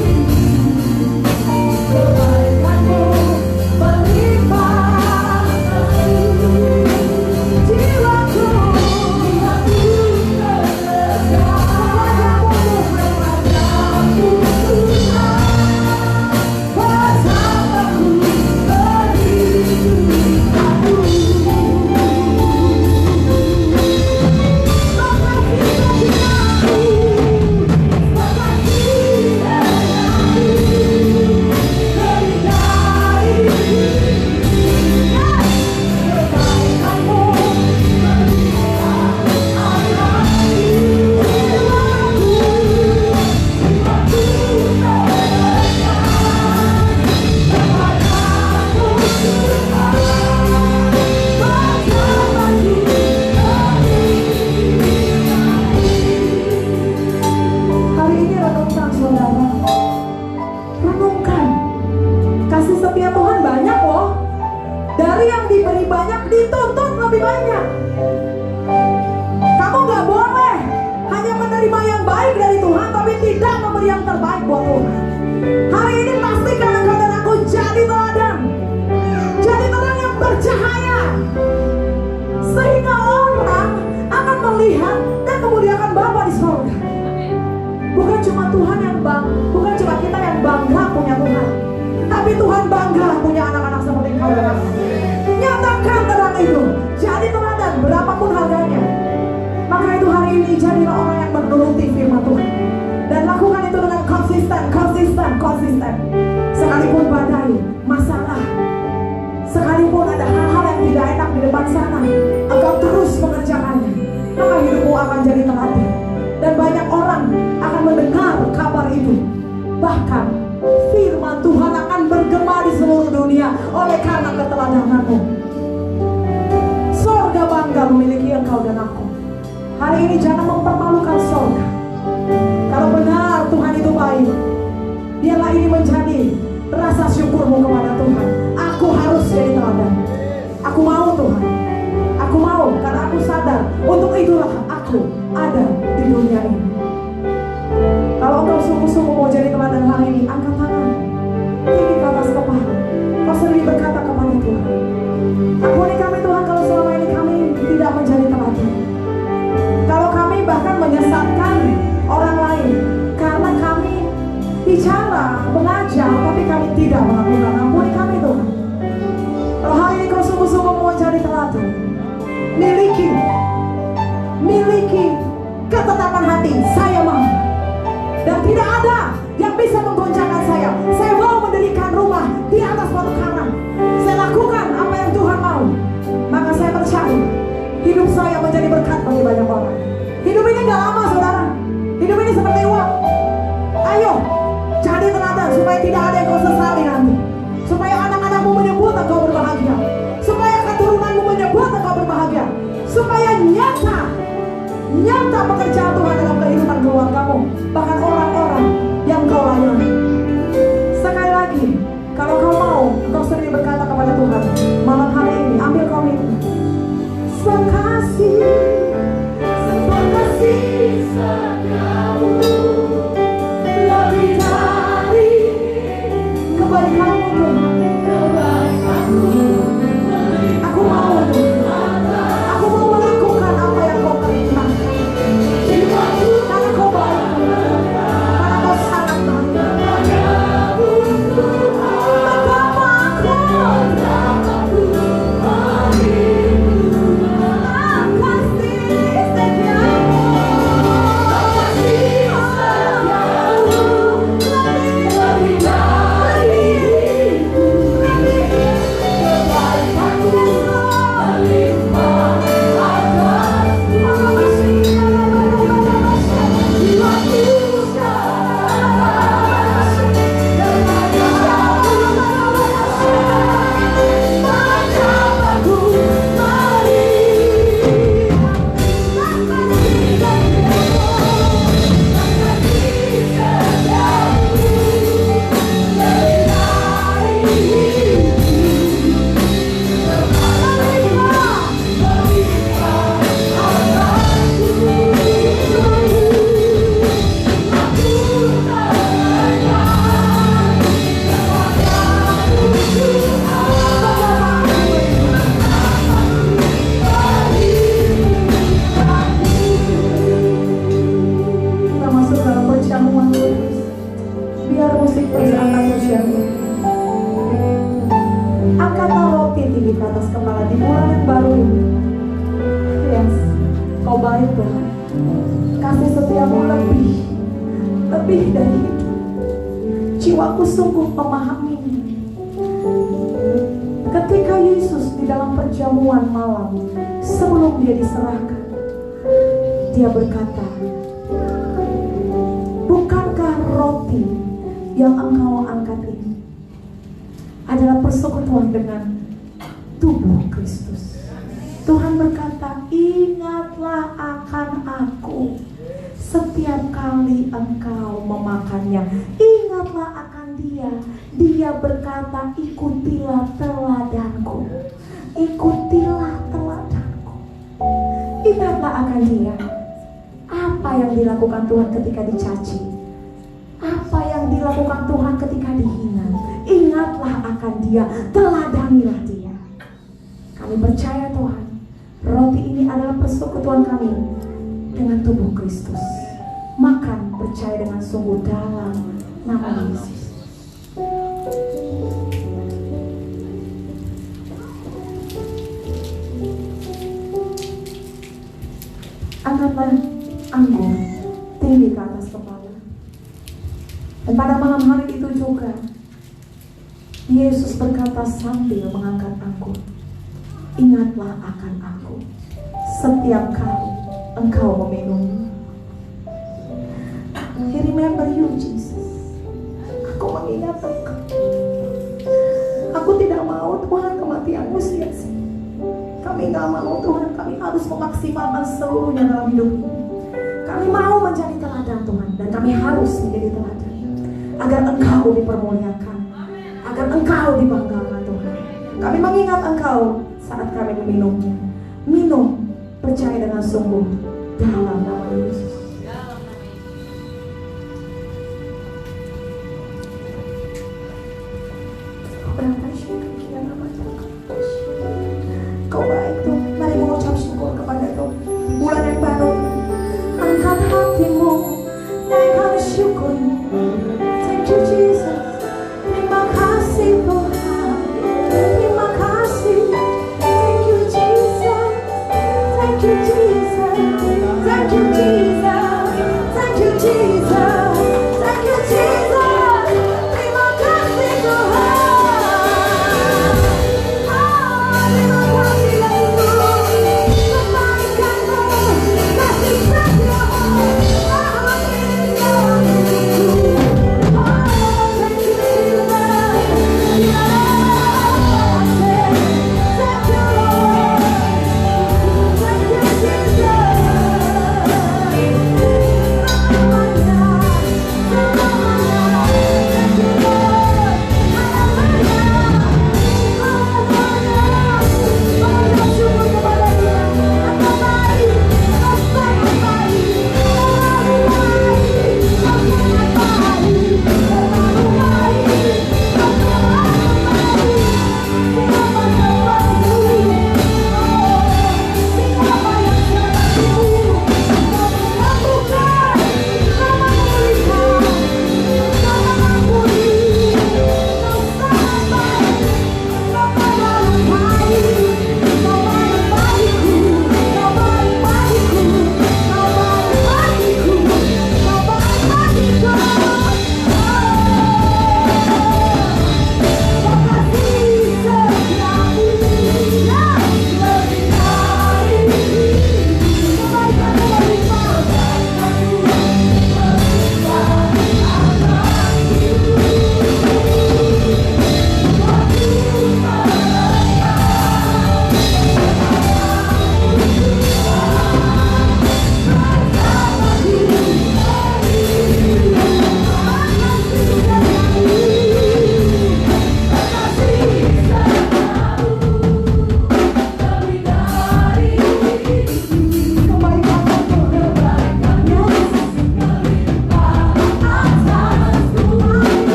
[SPEAKER 5] Kebaikanmu melimpah, jiwaku kepadamu Tuhan, bersamaku berikanmu. Hari ini renungkan saudara, renungkan kasih setia Tuhan banyak loh. Dari yang diberi banyak dituntut lebih banyak. Kamu gak boleh hanya menerima yang baik dari Tuhan tapi tidak memberi yang terbaik buat Tuhan. Hari ini pastikan engkau dan aku jadi teladan, jadi terang yang bercahaya, sehingga orang akan melihat dan memuliakan Bapa di surga. Bukan cuma Tuhan yang bukan cuma kita yang bangga punya Tuhan, tapi Tuhan bangga punya anak-anak seperti kau dan aku. Nyatakan terang itu, jadi teladan berapapun harganya. Maka itu hari ini jadilah orang yang menuruti firman Tuhan dan lakukan itu dengan konsisten. Sekalipun badai, masalah, sekalipun ada hal-hal yang tidak enak di depan sana, engkau terus mengerjakannya. Maka hidupmu akan jadi teladan dan banyak orang akan mendengar kabar itu. Bahkan firman Tuhan akan bergema di seluruh dunia oleh karena keteladananmu. Surga bangga memiliki engkau dan aku. Hari ini jangan mempermalukan surga. Kalau benar Tuhan itu baik, biarlah ini menjadi rasa syukurmu kepada Tuhan. Aku harus jadi teladan. Aku mau Tuhan, aku mau karena aku sadar untuk itulah aku ada di dunia ini. Kalau engkau sungguh-sungguh mau jadi teladan hari ini, angkat tangan tinggi ke atas kepala. Kau sendiri berkata kepada Tuhan, ampuni kami Tuhan kalau selama ini kami tidak menjadi teladan. Kalau kami bahkan menyesatkan orang lain karena kami bicara, mengajar, tapi kami tidak melakukan. Ampuni kami Tuhan. Kalau hari ini kau sungguh-sungguh mau jadi teladan, miliki ketetapan hati. Saya mau, dan tidak ada yang bisa menggoncangkan saya. Saya mau mendirikan rumah di atas batu karang. Saya lakukan apa yang Tuhan mau. Maka saya percaya hidup saya menjadi berkat bagi banyak orang. Hidup ini gak lama saudara. Hidup ini seperti uang. Ayo yang nyata pekerjaan Tuhan dalam kehidupan keluargamu, bahkan orang-orang yang kau layani. Sekali lagi, kalau kau mau, engkau sendiri berkata kepada Tuhan, malam hari ini ambil komitmen. Sekasih setiamu, lebih dari kebaikanmu Tuhan. Aku mau Tuhan, aku mau melakukan apa yang kau perintahkan. Karena kau baik, karena kau sangat baik. Lebih dari itu, jiwaku sungguh memahami. Ketika Yesus di dalam perjamuan malam sebelum dia diserahkan, dia berkata, bukankah roti yang engkau angkat ini adalah persekutuan dengan tubuh Kristus? Tuhan berkata, ingatlah akan aku setiap kali engkau memakannya. Ingatlah akan dia. Dia berkata, ikutilah teladanku. Ikutilah teladanku. Ingatlah akan dia. Apa yang dilakukan Tuhan ketika dicaci? Apa yang dilakukan Tuhan ketika dihina? Ingatlah akan dia. Teladanilah dia. Kami percaya Tuhan, roti ini adalah persekutuan kami dengan tubuh Kristus. Makan percaya dengan sungguh dalam nama Yesus. Angkatlah anggur tinggi ke atas kepala. Dan pada malam hari itu juga Yesus berkata sambil mengangkat anggur, ingatlah akan aku setiap kali engkau meminum. I remember you, Jesus. Aku mengingat engkau. Aku tidak mau Tuhan kematianmu sia-sia. Kami gak mau Tuhan, kami harus memaksimalkan seluruhnya dalam hidup ini. Kami mau menjadi teladan Tuhan, dan kami harus menjadi teladan agar engkau dipermuliakan, agar engkau dibanggakan Tuhan. Kami mengingat engkau saat kami meminumnya. Minum percaya dengan sungguh dalam nama Yesus. Kau baik Tuhan, mari mengucap syukur kepada Tuhan. Bulan yang baru, angkat hatimu, naikkan syukurmu. Thank you Jesus, terima kasih Tuhan, terima kasih. Thank you Jesus, thank you Jesus, thank you Jesus, thank you Jesus, thank you Jesus. Terima kasih Tuhan.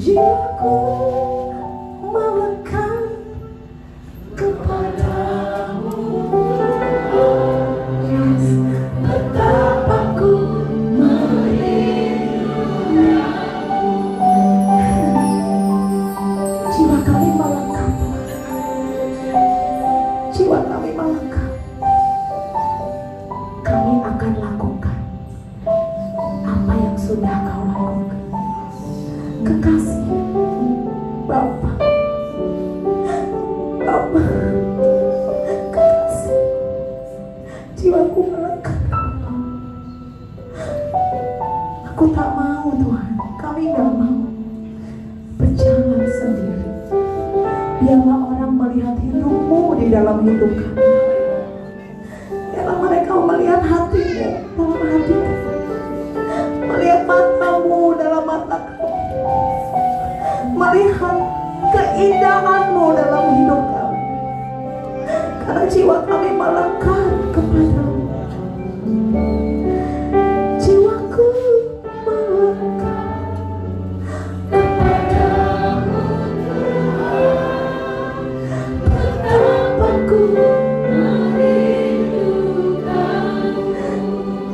[SPEAKER 5] Jiwaku melekat kepadamu. Yes, betapa ku merindukanmu. Jiwa kami melekat, jiwa kami melekat. Kami akan lakukan apa yang sudah kau lakukan. Kekasih Bapa, kekasih, jiwaku melekat. Aku tak mau Tuhan, kami gak mau berjalan sendiri. Biarlah orang melihat hidupmu di dalam hidup kami. Biarlah mereka melihat hatimu dalam hatiku, melihat matamu dalam mataku, melihat keindahanmu dalam hidup kami. Karena jiwa kami melekat kepadamu. Jiwaku melekat kepadamu Tuhan. Betapa ku merindukanmu.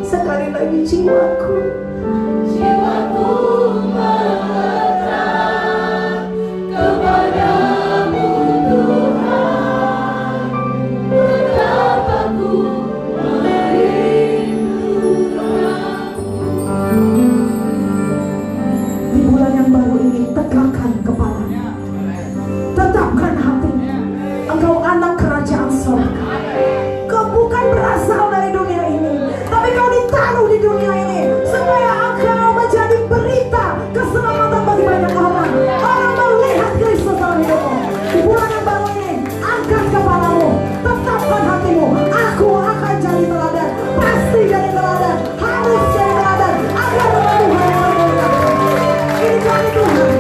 [SPEAKER 5] Sekali lagi jiwaku melekat kepadamu Tuhan. Betapa ku merindukanmu. Di bulan yang baru ini tegakkan kepalamu, tetapkan hatimu. Engkau anak kerajaan surga. Kau bukan berasal dari dunia ini, tapi kau ditaruh di dunia ini supaya engkau menjadi berita keselamatan bagi banyak orang. Orang melihat Kristus dalam hidupmu. Di bulan yang baru ini, angkat kepalamu, tetapkan hatimu. Aku akan jadi teladan, pasti jadi teladan, harus jadi teladan agar nama Tuhan yang termulia. Ini kami Tuhan.